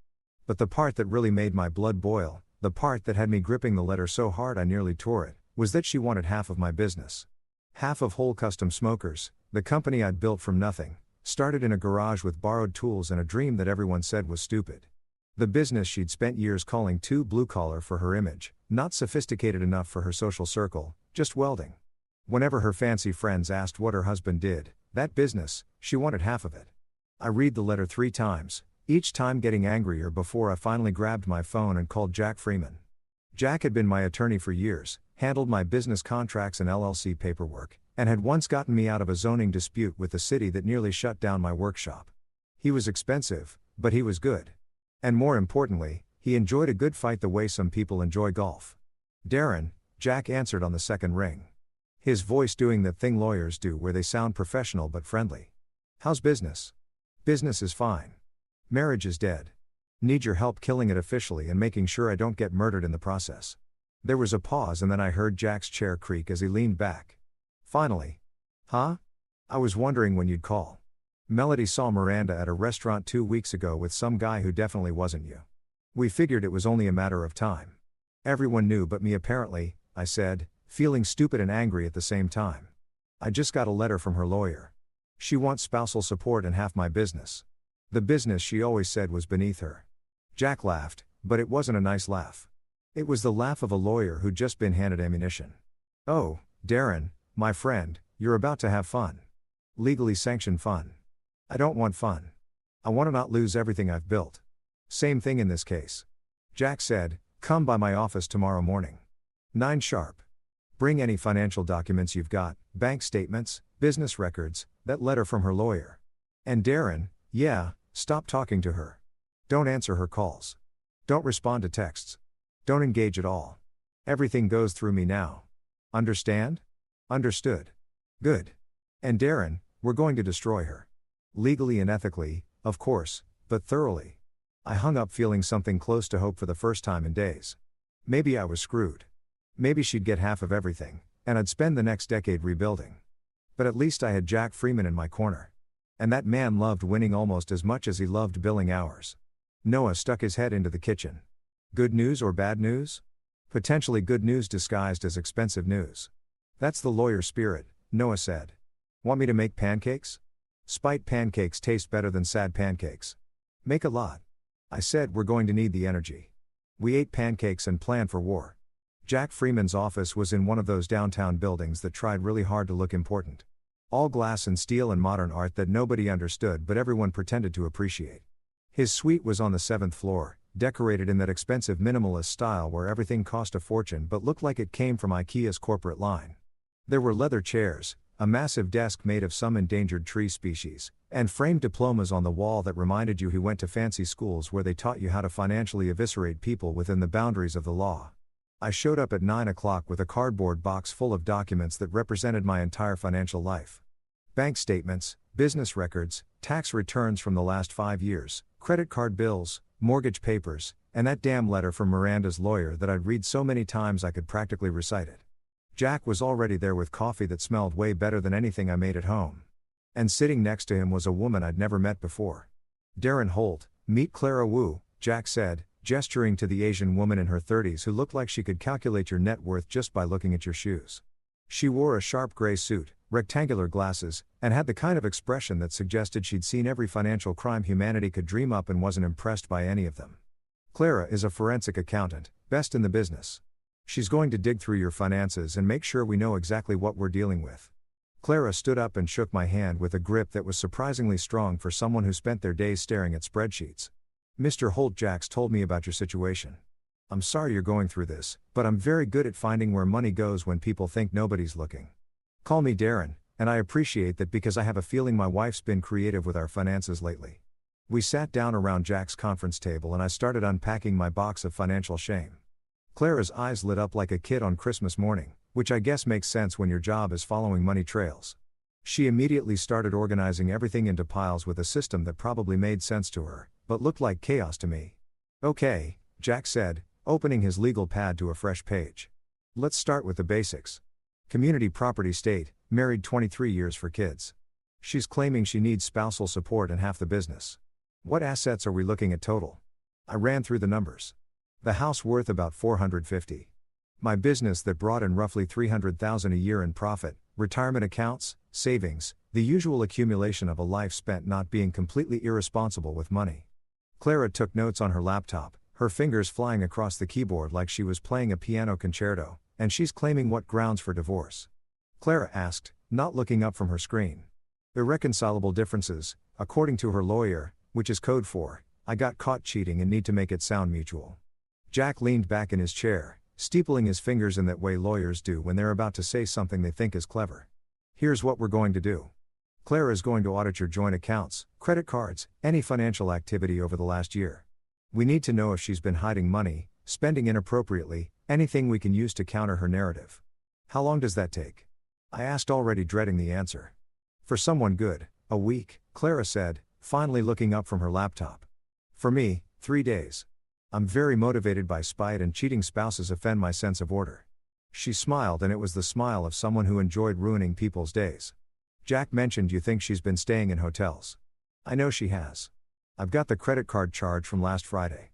But the part that really made my blood boil, the part that had me gripping the letter so hard I nearly tore it, was that she wanted half of my business. Half of Whole Custom Smokers, the company I'd built from nothing. Started in a garage with borrowed tools and a dream that everyone said was stupid. The business she'd spent years calling too blue-collar for her image, not sophisticated enough for her social circle, just welding. Whenever her fancy friends asked what her husband did, that business, she wanted half of it. I read the letter 3 times, each time getting angrier before I finally grabbed my phone and called Jack Freeman. Jack had been my attorney for years, handled my business contracts and LLC paperwork, and had once gotten me out of a zoning dispute with the city that nearly shut down my workshop. He was expensive, but he was good. And more importantly, he enjoyed a good fight the way some people enjoy golf. Darren, Jack answered on the second ring. His voice doing that thing lawyers do where they sound professional but friendly. How's business? Business is fine. Marriage is dead. Need your help killing it officially and making sure I don't get murdered in the process. There was a pause and then I heard Jack's chair creak as he leaned back. Finally. Huh? I was wondering when you'd call. Melody saw Miranda at a restaurant 2 weeks ago with some guy who definitely wasn't you. We figured it was only a matter of time. Everyone knew but me apparently, I said, feeling stupid and angry at the same time. I just got a letter from her lawyer. She wants spousal support and half my business. The business she always said was beneath her. Jack laughed, but it wasn't a nice laugh. It was the laugh of a lawyer who'd just been handed ammunition. Oh, Darren, my friend, you're about to have fun. Legally sanctioned fun. I don't want fun. I want to not lose everything I've built. Same thing in this case. Jack said, Come by my office tomorrow morning. 9 sharp. Bring any financial documents you've got, bank statements, business records, that letter from her lawyer. And Darren, yeah, stop talking to her. Don't answer her calls. Don't respond to texts. Don't engage at all. Everything goes through me now. Understand? Understood. Good. And Darren, we're going to destroy her. Legally and ethically, of course, but thoroughly. I hung up feeling something close to hope for the first time in days. Maybe I was screwed. Maybe she'd get half of everything, and I'd spend the next decade rebuilding. But at least I had Jack Freeman in my corner. And that man loved winning almost as much as he loved billing hours. Noah stuck his head into the kitchen. Good news or bad news? Potentially good news disguised as expensive news. That's the lawyer spirit, Noah said. Want me to make pancakes? Spite pancakes taste better than sad pancakes. Make a lot. I said we're going to need the energy. We ate pancakes and planned for war. Jack Freeman's office was in one of those downtown buildings that tried really hard to look important. All glass and steel and modern art that nobody understood but everyone pretended to appreciate. His suite was on the 7th floor, decorated in that expensive minimalist style where everything cost a fortune but looked like it came from IKEA's corporate line. There were leather chairs, a massive desk made of some endangered tree species, and framed diplomas on the wall that reminded you he went to fancy schools where they taught you how to financially eviscerate people within the boundaries of the law. I showed up at 9 o'clock with a cardboard box full of documents that represented my entire financial life. Bank statements, business records, tax returns from the last 5 years, credit card bills, mortgage papers, and that damn letter from Miranda's lawyer that I'd read so many times I could practically recite it. Jack was already there with coffee that smelled way better than anything I made at home. And sitting next to him was a woman I'd never met before. Darren Holt, meet Clara Wu, Jack said, gesturing to the Asian woman in her 30s who looked like she could calculate your net worth just by looking at your shoes. She wore a sharp gray suit, rectangular glasses, and had the kind of expression that suggested she'd seen every financial crime humanity could dream up and wasn't impressed by any of them. Clara is a forensic accountant, best in the business. She's going to dig through your finances and make sure we know exactly what we're dealing with. Clara stood up and shook my hand with a grip that was surprisingly strong for someone who spent their days staring at spreadsheets. Mr. Holt, Jack's told me about your situation. I'm sorry you're going through this, but I'm very good at finding where money goes when people think nobody's looking. Call me Darren, and I appreciate that because I have a feeling my wife's been creative with our finances lately. We sat down around Jack's conference table and I started unpacking my box of financial shame. Clara's eyes lit up like a kid on Christmas morning, which I guess makes sense when your job is following money trails. She immediately started organizing everything into piles with a system that probably made sense to her, but looked like chaos to me. Okay, Jack said, opening his legal pad to a fresh page. Let's start with the basics. Community property state, married 23 years for kids. She's claiming she needs spousal support and half the business. What assets are we looking at total? I ran through the numbers. The house worth about $450. My business that brought in roughly $300,000 a year in profit, retirement accounts, savings, the usual accumulation of a life spent not being completely irresponsible with money. Clara took notes on her laptop, her fingers flying across the keyboard like she was playing a piano concerto, and she's claiming what grounds for divorce? Clara asked, not looking up from her screen. Irreconcilable differences, according to her lawyer, which is code for, I got caught cheating and need to make it sound mutual. Jack leaned back in his chair, steepling his fingers in that way lawyers do when they're about to say something they think is clever. Here's what we're going to do. Clara is going to audit your joint accounts, credit cards, any financial activity over the last year. We need to know if she's been hiding money, spending inappropriately, anything we can use to counter her narrative. How long does that take? I asked, already dreading the answer. For someone good, a week, Clara said, finally looking up from her laptop. For me, 3 days. I'm very motivated by spite, and cheating spouses offend my sense of order. She smiled, and it was the smile of someone who enjoyed ruining people's days. Jack mentioned you think she's been staying in hotels. I know she has. I've got the credit card charge from last Friday.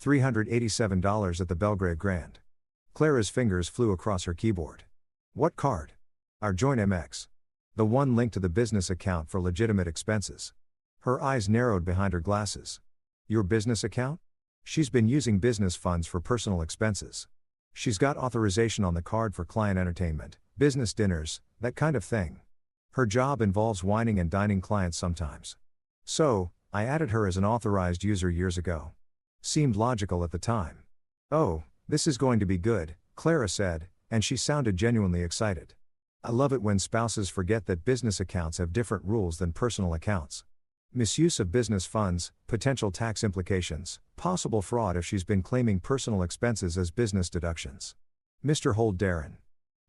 $387 at the Belgrade Grand. Clara's fingers flew across her keyboard. What card? Our joint MX. The one linked to the business account for legitimate expenses. Her eyes narrowed behind her glasses. Your business account? She's been using business funds for personal expenses. She's got authorization on the card for client entertainment, business dinners, that kind of thing. Her job involves wining and dining clients sometimes. So, I added her as an authorized user years ago. Seemed logical at the time. Oh, this is going to be good, Clara said, and she sounded genuinely excited. I love it when spouses forget that business accounts have different rules than personal accounts. Misuse of business funds, potential tax implications, possible fraud if she's been claiming personal expenses as business deductions. Mr. Holt, Darren.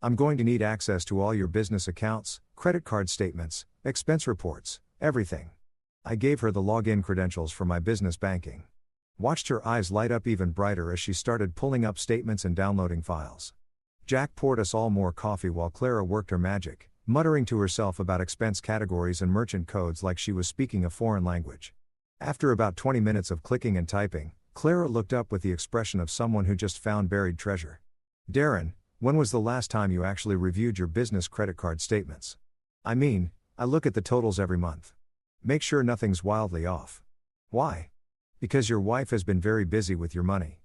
I'm going to need access to all your business accounts, credit card statements, expense reports, everything. I gave her the login credentials for my business banking. Watched her eyes light up even brighter as she started pulling up statements and downloading files. Jack poured us all more coffee while Clara worked her magic, muttering to herself about expense categories and merchant codes like she was speaking a foreign language. After about 20 minutes of clicking and typing, Clara looked up with the expression of someone who just found buried treasure. Darren, when was the last time you actually reviewed your business credit card statements? I mean, I look at the totals every month. Make sure nothing's wildly off. Why? Because your wife has been very busy with your money.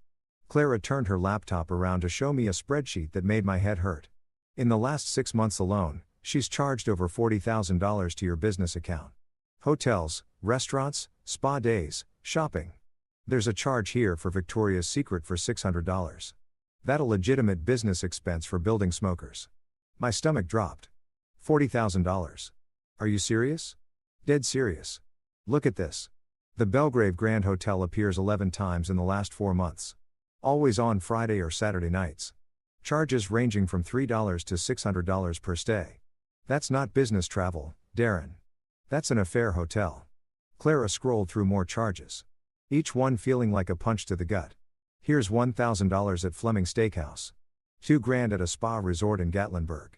Clara turned her laptop around to show me a spreadsheet that made my head hurt. In the last 6 months alone, she's charged over $40,000 to your business account. Hotels, restaurants, spa days, shopping. There's a charge here for Victoria's Secret for $600. That a legitimate business expense for building smokers. My stomach dropped. $40,000. Are you serious? Dead serious. Look at this. The Belgrave Grand Hotel appears 11 times in the last 4 months. Always on Friday or Saturday nights. Charges ranging from $3 to $600 per stay. That's not business travel, Darren. That's an affair hotel. Clara scrolled through more charges. Each one feeling like a punch to the gut. Here's $1,000 at Fleming Steakhouse. $2,000 at a spa resort in Gatlinburg.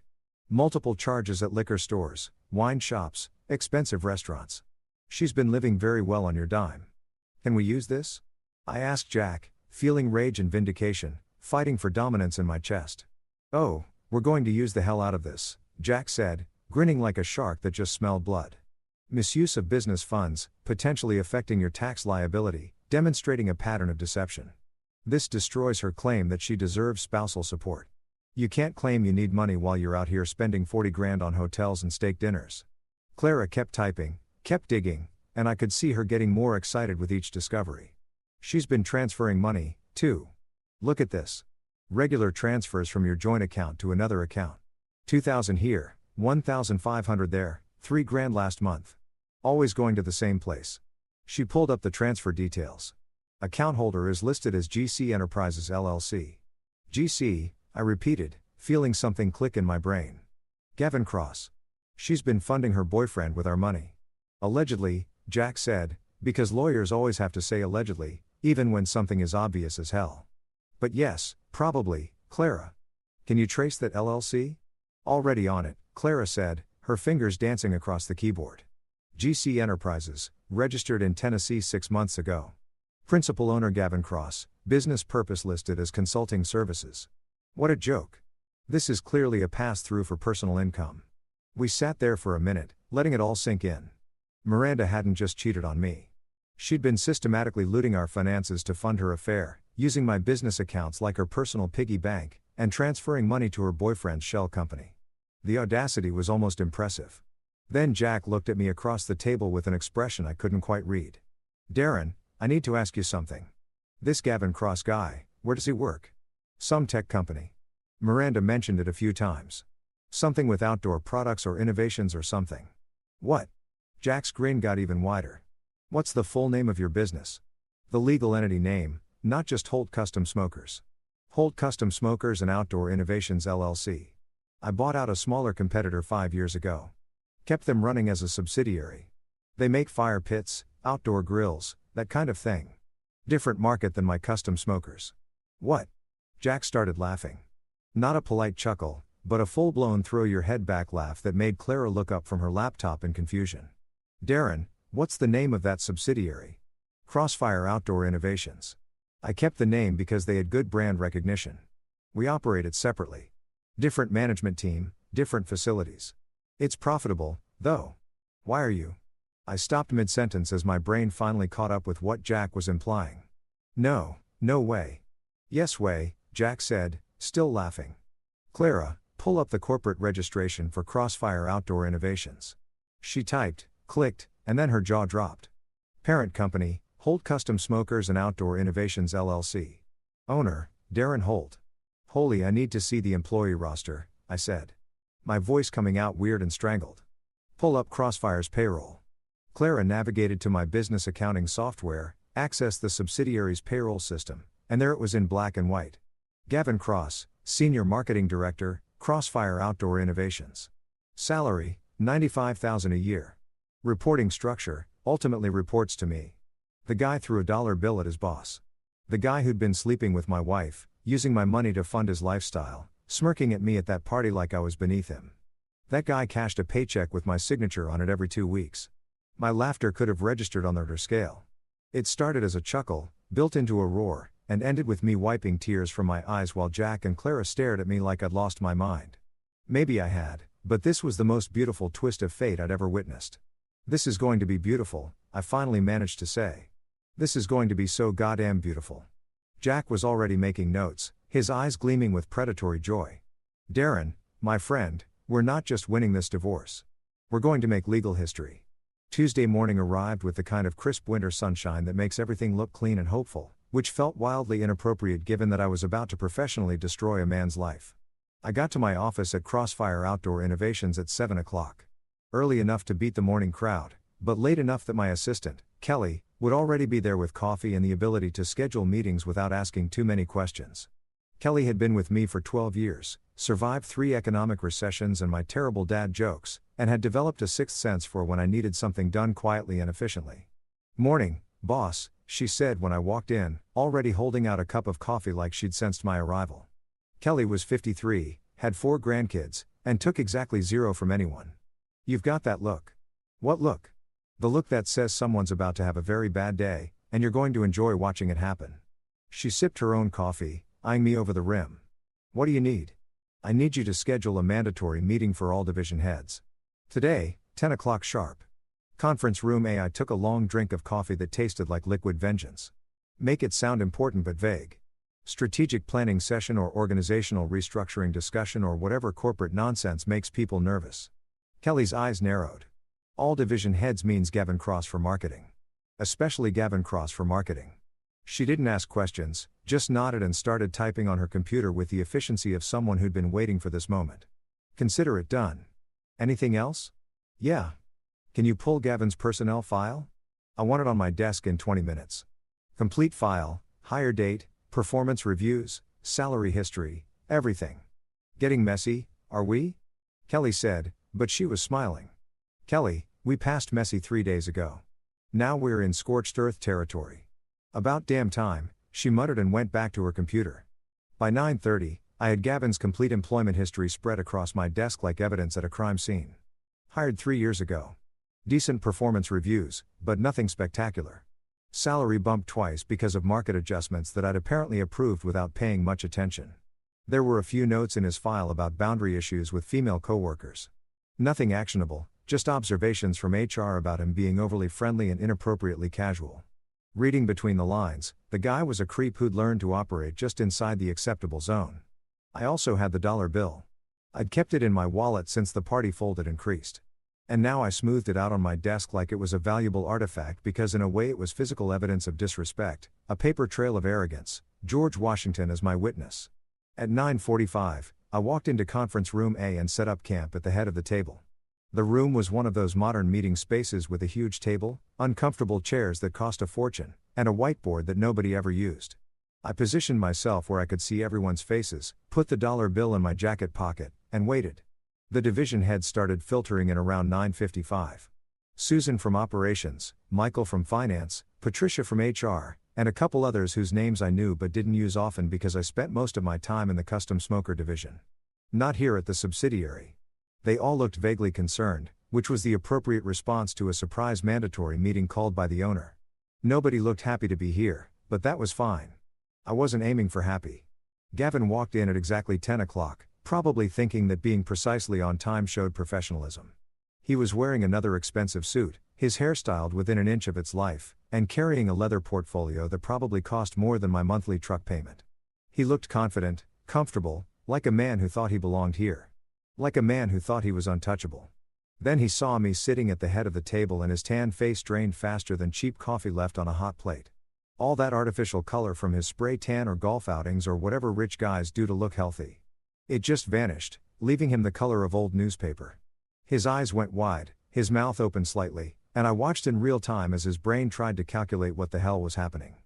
Multiple charges at liquor stores, wine shops, expensive restaurants. She's been living very well on your dime. Can we use this? I asked Jack, feeling rage and vindication, fighting for dominance in my chest. Oh, we're going to use the hell out of this, Jack said, grinning like a shark that just smelled blood. Misuse of business funds, potentially affecting your tax liability, demonstrating a pattern of deception. This destroys her claim that she deserves spousal support. You can't claim you need money while you're out here spending $40,000 on hotels and steak dinners. Clara kept typing, kept digging, and I could see her getting more excited with each discovery. She's been transferring money, too. Look at this. Regular transfers from your joint account to another account. $2,000 here, $1,500 there, $3,000 last month. Always going to the same place. She pulled up the transfer details. Account holder is listed as GC Enterprises LLC. GC, I repeated, feeling something click in my brain. Gavin Cross. She's been funding her boyfriend with our money. Allegedly, Jack said, because lawyers always have to say allegedly, even when something is obvious as hell. But yes, probably, Clara. Can you trace that LLC? Already on it, Clara said, her fingers dancing across the keyboard. GC Enterprises, registered in Tennessee 6 months ago. Principal owner Gavin Cross, business purpose listed as consulting services. What a joke. This is clearly a pass-through for personal income. We sat there for a minute, letting it all sink in. Miranda hadn't just cheated on me. She'd been systematically looting our finances to fund her affair, using my business accounts like her personal piggy bank, and transferring money to her boyfriend's shell company. The audacity was almost impressive. Then Jack looked at me across the table with an expression I couldn't quite read. Darren, I need to ask you something. This Gavin Cross guy, where does he work? Some tech company. Miranda mentioned it a few times. Something with outdoor products or innovations or something. What? Jack's grin got even wider. What's the full name of your business? The legal entity name, not just Holt Custom Smokers. Holt Custom Smokers and Outdoor Innovations LLC. I bought out a smaller competitor 5 years ago. Kept them running as a subsidiary. They make fire pits, outdoor grills, that kind of thing. Different market than my custom smokers. What? Jack started laughing. Not a polite chuckle, but a full-blown throw-your-head-back laugh that made Clara look up from her laptop in confusion. Darren, what's the name of that subsidiary? Crossfire Outdoor Innovations. I kept the name because they had good brand recognition. We operated separately. Different management team, different facilities. It's profitable, though. Why are you? I stopped mid-sentence as my brain finally caught up with what Jack was implying. No way. Yes way, Jack said, still laughing. Clara, pull up the corporate registration for Crossfire Outdoor Innovations. She typed, clicked, and then her jaw dropped. Parent company, Holt Custom Smokers and Outdoor Innovations LLC. Owner, Darren Holt. Holy, I need to see the employee roster, I said. My voice coming out weird and strangled. Pull up Crossfire's payroll. Clara navigated to my business accounting software, accessed the subsidiary's payroll system, and there it was in black and white. Gavin Cross, Senior Marketing Director, Crossfire Outdoor Innovations. Salary, $95,000 a year. Reporting structure, ultimately reports to me. The guy threw a dollar bill at his boss. The guy who'd been sleeping with my wife, using my money to fund his lifestyle, smirking at me at that party like I was beneath him. That guy cashed a paycheck with my signature on it every 2 weeks. My laughter could have registered on the Richter scale. It started as a chuckle, built into a roar, and ended with me wiping tears from my eyes while Jack and Clara stared at me like I'd lost my mind. Maybe I had, but this was the most beautiful twist of fate I'd ever witnessed. This is going to be beautiful, I finally managed to say. This is going to be so goddamn beautiful. Jack was already making notes, his eyes gleaming with predatory joy. Darren, my friend, we're not just winning this divorce. We're going to make legal history. Tuesday morning arrived with the kind of crisp winter sunshine that makes everything look clean and hopeful, which felt wildly inappropriate given that I was about to professionally destroy a man's life. I got to my office at Crossfire Outdoor Innovations at 7 o'clock. Early enough to beat the morning crowd, but late enough that my assistant, Kelly, would already be there with coffee and the ability to schedule meetings without asking too many questions. Kelly had been with me for 12 years, survived 3 economic recessions and my terrible dad jokes, and had developed a sixth sense for when I needed something done quietly and efficiently. "Morning, boss," she said when I walked in, already holding out a cup of coffee like she'd sensed my arrival. Kelly was 53, had 4 grandkids, and took exactly 0 from anyone. "You've got that look." "What look?" "The look that says someone's about to have a very bad day, and you're going to enjoy watching it happen." She sipped her own coffee, eyeing me over the rim. "What do you need?" "I need you to schedule a mandatory meeting for all division heads. Today, 10 o'clock sharp. Conference room A." I took a long drink of coffee that tasted like liquid vengeance. "Make it sound important but vague. Strategic planning session or organizational restructuring discussion or whatever corporate nonsense makes people nervous." Kelly's eyes narrowed. "All division heads means Gavin Cross for marketing. Especially Gavin Cross for marketing." She didn't ask questions, just nodded and started typing on her computer with the efficiency of someone who'd been waiting for this moment. "Consider it done. Anything else?" "Yeah. Can you pull Gavin's personnel file? I want it on my desk in 20 minutes. Complete file, hire date, performance reviews, salary history, everything." "Getting messy, are we?" Kelly said, but she was smiling. "Kelly, we passed messy 3 days ago. Now we're in scorched earth territory." "About damn time," she muttered and went back to her computer. By 9:30, I had Gavin's complete employment history spread across my desk like evidence at a crime scene. Hired 3 years ago. Decent performance reviews, but nothing spectacular. Salary bumped twice because of market adjustments that I'd apparently approved without paying much attention. There were a few notes in his file about boundary issues with female coworkers. Nothing actionable, just observations from HR about him being overly friendly and inappropriately casual. Reading between the lines, the guy was a creep who'd learned to operate just inside the acceptable zone. I also had the dollar bill. I'd kept it in my wallet since the party folded and creased. And now I smoothed it out on my desk like it was a valuable artifact because in a way it was physical evidence of disrespect, a paper trail of arrogance, George Washington as my witness. At 9:45, I walked into conference room A and set up camp at the head of the table. The room was one of those modern meeting spaces with a huge table, uncomfortable chairs that cost a fortune, and a whiteboard that nobody ever used. I positioned myself where I could see everyone's faces, put the dollar bill in my jacket pocket, and waited. The division heads started filtering in around 9:55. Susan from operations, Michael from finance, Patricia from HR, and a couple others whose names I knew but didn't use often because I spent most of my time in the custom smoker division. Not here at the subsidiary. They all looked vaguely concerned, which was the appropriate response to a surprise mandatory meeting called by the owner. Nobody looked happy to be here, but that was fine. I wasn't aiming for happy. Gavin walked in at exactly 10 o'clock, probably thinking that being precisely on time showed professionalism. He was wearing another expensive suit, his hair styled within an inch of its life, and carrying a leather portfolio that probably cost more than my monthly truck payment. He looked confident, comfortable, like a man who thought he belonged here. Like a man who thought he was untouchable. Then he saw me sitting at the head of the table and his tan face drained faster than cheap coffee left on a hot plate. All that artificial color from his spray tan or golf outings or whatever rich guys do to look healthy. It just vanished, leaving him the color of old newspaper. His eyes went wide, his mouth opened slightly, and I watched in real time as his brain tried to calculate what the hell was happening.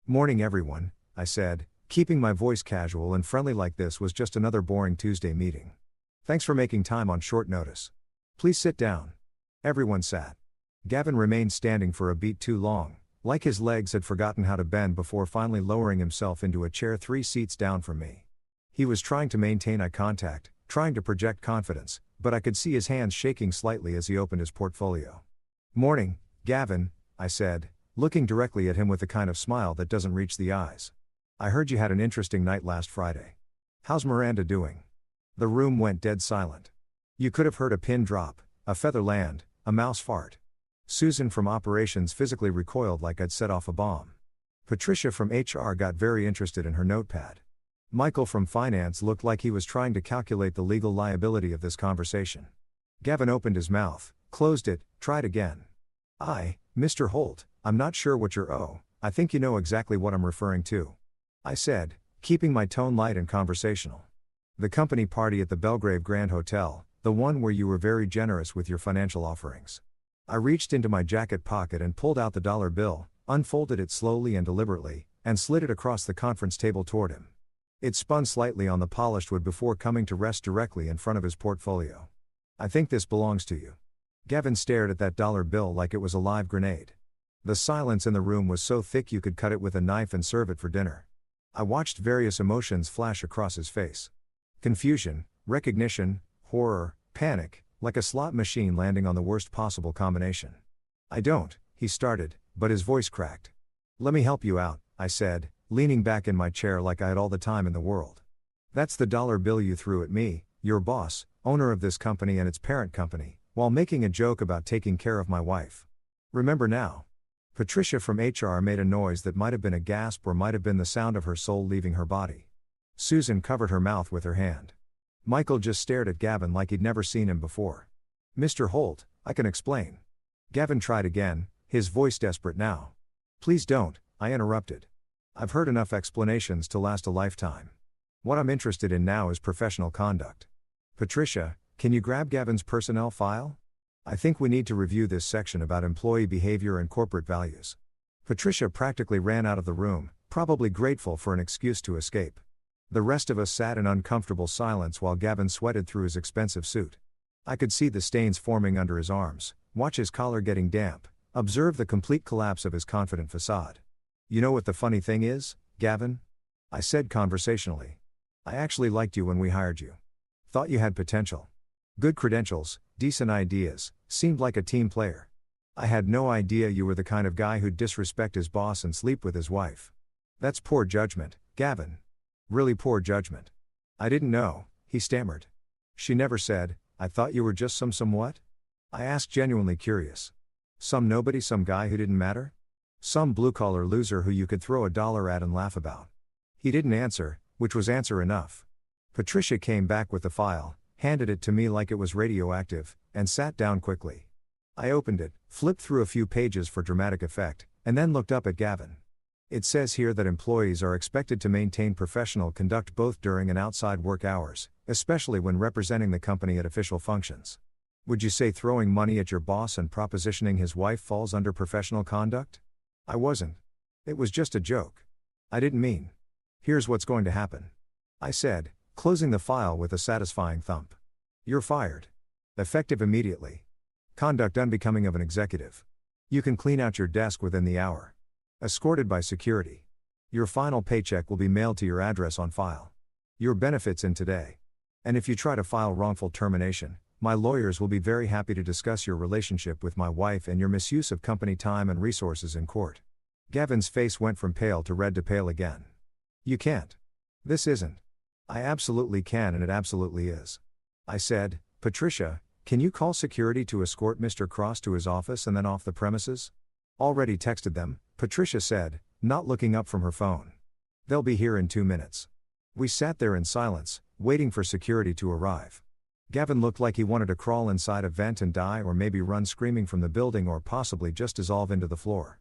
"Morning everyone," I said, keeping my voice casual and friendly like this was just another boring Tuesday meeting. "Thanks for making time on short notice. Please sit down." Everyone sat. Gavin remained standing for a beat too long, like his legs had forgotten how to bend before finally lowering himself into a chair 3 seats down from me. He was trying to maintain eye contact, trying to project confidence, but I could see his hands shaking slightly as he opened his portfolio. "Morning, Gavin," I said, looking directly at him with the kind of smile that doesn't reach the eyes. "I heard you had an interesting night last Friday. How's Miranda doing?" The room went dead silent. You could have heard a pin drop, a feather land, a mouse fart. Susan from operations physically recoiled like I'd set off a bomb. Patricia from HR got very interested in her notepad. Michael from finance looked like he was trying to calculate the legal liability of this conversation. Gavin opened his mouth, closed it, tried again. Mr. Holt, I'm not sure what you're I think you know exactly what I'm referring to," I said, keeping my tone light and conversational. "The company party at the Belgrave Grand Hotel, the one where you were very generous with your financial offerings." I reached into my jacket pocket and pulled out the dollar bill, unfolded it slowly and deliberately, and slid it across the conference table toward him. It spun slightly on the polished wood before coming to rest directly in front of his portfolio. "I think this belongs to you." Gavin stared at that dollar bill like it was a live grenade. The silence in the room was so thick you could cut it with a knife and serve it for dinner. I watched various emotions flash across his face. Confusion, recognition, horror, panic, like a slot machine landing on the worst possible combination. "I don't," he started, but his voice cracked. "Let me help you out," I said, leaning back in my chair like I had all the time in the world. "That's the dollar bill you threw at me, your boss, owner of this company and its parent company, while making a joke about taking care of my wife. Remember now?" Patricia from HR made a noise that might have been a gasp or might have been the sound of her soul leaving her body. Susan covered her mouth with her hand. Michael just stared at Gavin like he'd never seen him before. "Mr. Holt, I can explain." Gavin tried again, his voice desperate now. "Please don't," I interrupted. "I've heard enough explanations to last a lifetime. What I'm interested in now is professional conduct. Patricia, can you grab Gavin's personnel file? I think we need to review this section about employee behavior and corporate values." Patricia practically ran out of the room, probably grateful for an excuse to escape. The rest of us sat in uncomfortable silence while Gavin sweated through his expensive suit. I could see the stains forming under his arms, watch his collar getting damp, observe the complete collapse of his confident facade. "You know what the funny thing is, Gavin?" I said conversationally. "I actually liked you when we hired you. Thought you had potential. Good credentials, decent ideas, seemed like a team player. I had no idea you were the kind of guy who'd disrespect his boss and sleep with his wife. That's poor judgment, Gavin. Really poor judgment." "I didn't know," he stammered. "She never said, I thought you were just some what?" I asked, genuinely curious. Some nobody, some guy who didn't matter? Some blue-collar loser who you could throw a dollar at and laugh about? He didn't answer, which was answer enough. Patricia came back with the file, handed it to me like it was radioactive, and sat down quickly. I opened it, flipped through a few pages for dramatic effect, and then looked up at Gavin. "It says here that employees are expected to maintain professional conduct both during and outside work hours, especially when representing the company at official functions. Would you say throwing money at your boss and propositioning his wife falls under professional conduct?" I wasn't. It was just a joke. I didn't mean. "Here's what's going to happen," I said, closing the file with a satisfying thump. "You're fired. Effective immediately. Conduct unbecoming of an executive. You can clean out your desk within the hour. Escorted by security. Your final paycheck will be mailed to your address on file. Your benefits in today. And if you try to file wrongful termination, my lawyers will be very happy to discuss your relationship with my wife and your misuse of company time and resources in court." Gavin's face went from pale to red to pale again. "You can't. This isn't." "I absolutely can, and it absolutely is." I said, "Patricia, can you call security to escort Mr. Cross to his office and then off the premises?" "Already texted them," Patricia said, not looking up from her phone. "They'll be here in 2 minutes." We sat there in silence, waiting for security to arrive. Gavin looked like he wanted to crawl inside a vent and die, or maybe run screaming from the building, or possibly just dissolve into the floor.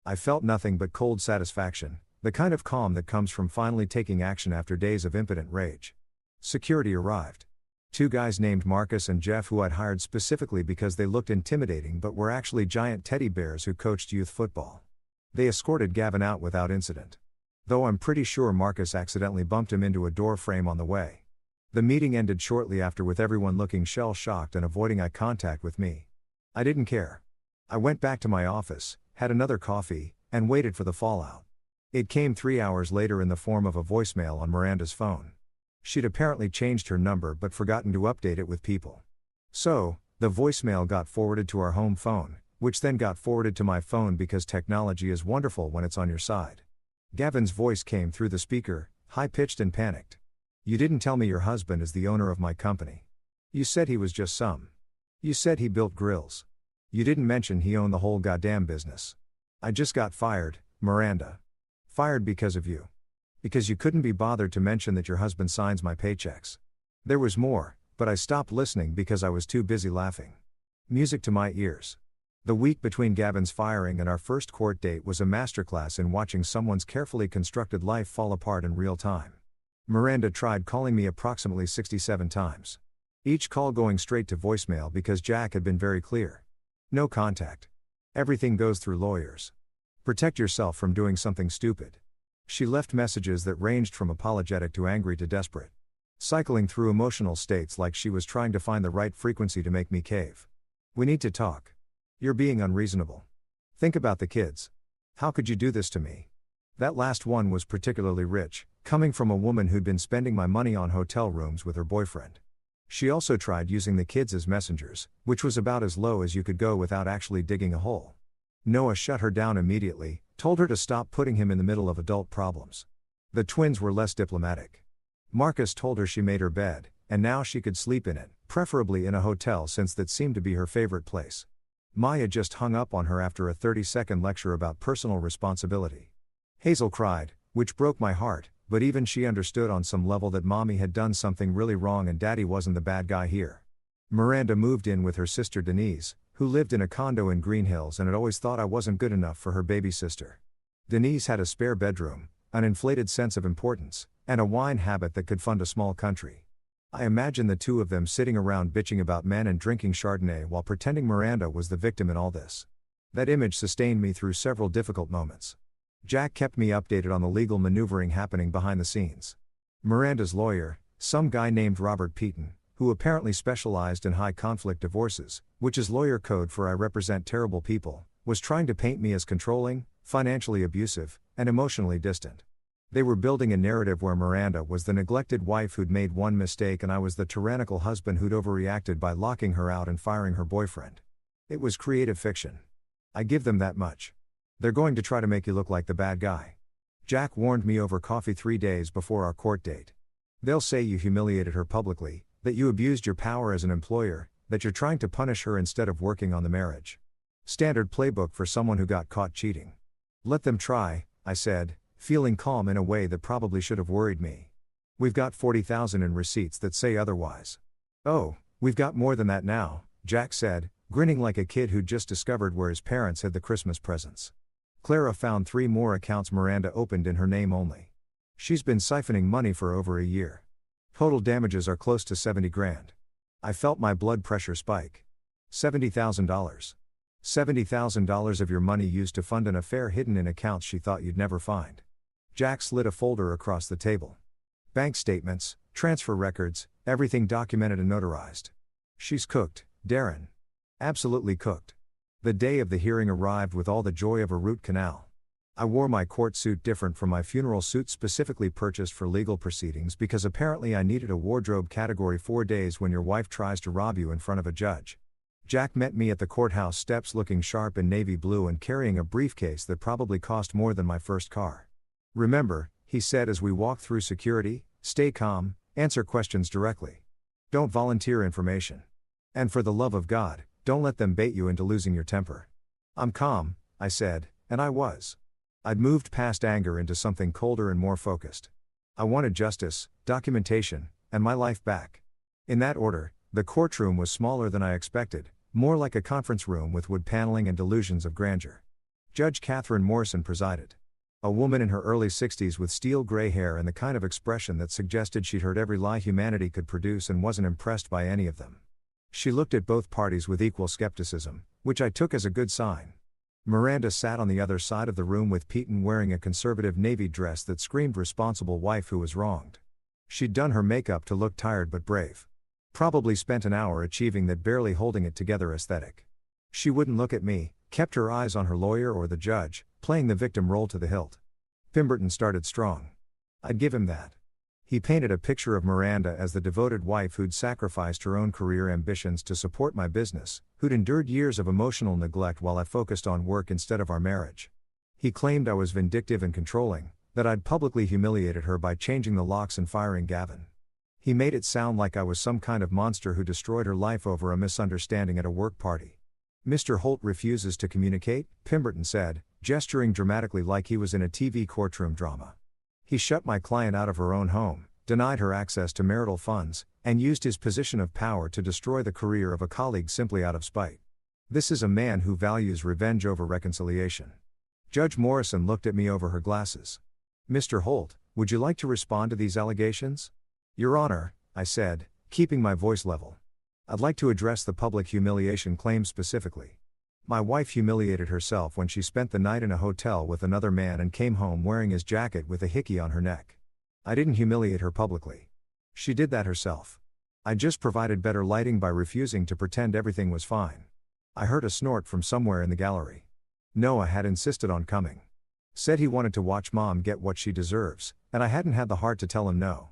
I felt nothing but cold satisfaction, the kind of calm that comes from finally taking action after days of impotent rage. Security arrived. 2 guys named Marcus and Jeff, who I'd hired specifically because they looked intimidating but were actually giant teddy bears who coached youth football. They escorted Gavin out without incident. Though I'm pretty sure Marcus accidentally bumped him into a door frame on the way. The meeting ended shortly after with everyone looking shell-shocked and avoiding eye contact with me. I didn't care. I went back to my office, had another coffee, and waited for the fallout. It came 3 hours later in the form of a voicemail on Miranda's phone. She'd apparently changed her number but forgotten to update it with people. So, the voicemail got forwarded to our home phone, which then got forwarded to my phone because technology is wonderful when it's on your side. Gavin's voice came through the speaker, high-pitched and panicked. "You didn't tell me your husband is the owner of my company. You said he was just some. You said he built grills. You didn't mention he owned the whole goddamn business. I just got fired, Miranda. Fired because of you. Because you couldn't be bothered to mention that your husband signs my paychecks." There was more, but I stopped listening because I was too busy laughing. Music to my ears. The week between Gavin's firing and our first court date was a masterclass in watching someone's carefully constructed life fall apart in real time. Miranda tried calling me approximately 67 times. Each call going straight to voicemail because Jack had been very clear. No contact. Everything goes through lawyers. Protect yourself from doing something stupid. She left messages that ranged from apologetic to angry to desperate. Cycling through emotional states like she was trying to find the right frequency to make me cave. "We need to talk. You're being unreasonable. Think about the kids. How could you do this to me?" That last one was particularly rich, coming from a woman who'd been spending my money on hotel rooms with her boyfriend. She also tried using the kids as messengers, which was about as low as you could go without actually digging a hole. Noah shut her down immediately, told her to stop putting him in the middle of adult problems. The twins were less diplomatic. Marcus told her she made her bed, and now she could sleep in it, preferably in a hotel since that seemed to be her favorite place. Maya just hung up on her after a 30-second lecture about personal responsibility. Hazel cried, which broke my heart, but even she understood on some level that mommy had done something really wrong and daddy wasn't the bad guy here. Miranda moved in with her sister Denise, who lived in a condo in Green Hills and had always thought I wasn't good enough for her baby sister. Denise had a spare bedroom, an inflated sense of importance, and a wine habit that could fund a small country. I imagined the two of them sitting around bitching about men and drinking Chardonnay while pretending Miranda was the victim in all this. That image sustained me through several difficult moments. Jack kept me updated on the legal maneuvering happening behind the scenes. Miranda's lawyer, some guy named Robert Peaton, who apparently specialized in high-conflict divorces, which is lawyer code for "I represent terrible people," was trying to paint me as controlling, financially abusive, and emotionally distant. They were building a narrative where Miranda was the neglected wife who'd made one mistake and I was the tyrannical husband who'd overreacted by locking her out and firing her boyfriend. It was creative fiction. I give them that much. They're going to try to make you look like the bad guy. Jack warned me over coffee 3 days before our court date. They'll say you humiliated her publicly, that you abused your power as an employer, that you're trying to punish her instead of working on the marriage. Standard playbook for someone who got caught cheating. Let them try, I said, feeling calm in a way that probably should have worried me. We've got 40,000 in receipts that say otherwise. Oh, we've got more than that now, Jack said, grinning like a kid who'd just discovered where his parents hid the Christmas presents. Clara found 3 more accounts Miranda opened in her name only. She's been siphoning money for over a year. Total damages are close to 70 grand. I felt my blood pressure spike. $70,000. $70,000 of your money used to fund an affair hidden in accounts she thought you'd never find. Jack slid a folder across the table. Bank statements, transfer records, everything documented and notarized. She's cooked, Darren. Absolutely cooked. The day of the hearing arrived with all the joy of a root canal. I wore my court suit different from my funeral suit specifically purchased for legal proceedings because apparently I needed a wardrobe category 4 days when your wife tries to rob you in front of a judge. Jack met me at the courthouse steps looking sharp in navy blue and carrying a briefcase that probably cost more than my first car. "Remember," he said as we walked through security, "stay calm, answer questions directly. Don't volunteer information. And for the love of God, don't let them bait you into losing your temper." "I'm calm," I said, and I was. I'd moved past anger into something colder and more focused. I wanted justice, documentation, and my life back. In that order, the courtroom was smaller than I expected, more like a conference room with wood paneling and delusions of grandeur. Judge Catherine Morrison presided. A woman in her early 60s with steel gray hair and the kind of expression that suggested she'd heard every lie humanity could produce and wasn't impressed by any of them. She looked at both parties with equal skepticism, which I took as a good sign. Miranda sat on the other side of the room with Peyton wearing a conservative navy dress that screamed responsible wife who was wronged. She'd done her makeup to look tired but brave. Probably spent an hour achieving that barely holding it together aesthetic. She wouldn't look at me, kept her eyes on her lawyer or the judge, playing the victim role to the hilt. Pemberton started strong. I'd give him that. He painted a picture of Miranda as the devoted wife who'd sacrificed her own career ambitions to support my business, who'd endured years of emotional neglect while I focused on work instead of our marriage. He claimed I was vindictive and controlling, that I'd publicly humiliated her by changing the locks and firing Gavin. He made it sound like I was some kind of monster who destroyed her life over a misunderstanding at a work party. Mr. Holt refuses to communicate, Pemberton said, gesturing dramatically like he was in a TV courtroom drama. He shut my client out of her own home, denied her access to marital funds, and used his position of power to destroy the career of a colleague simply out of spite. This is a man who values revenge over reconciliation. Judge Morrison looked at me over her glasses. Mr. Holt, would you like to respond to these allegations? Your Honor, I said, keeping my voice level. I'd like to address the public humiliation claim specifically. My wife humiliated herself when she spent the night in a hotel with another man and came home wearing his jacket with a hickey on her neck. I didn't humiliate her publicly. She did that herself. I just provided better lighting by refusing to pretend everything was fine. I heard a snort from somewhere in the gallery. Noah had insisted on coming. Said he wanted to watch Mom get what she deserves, and I hadn't had the heart to tell him no.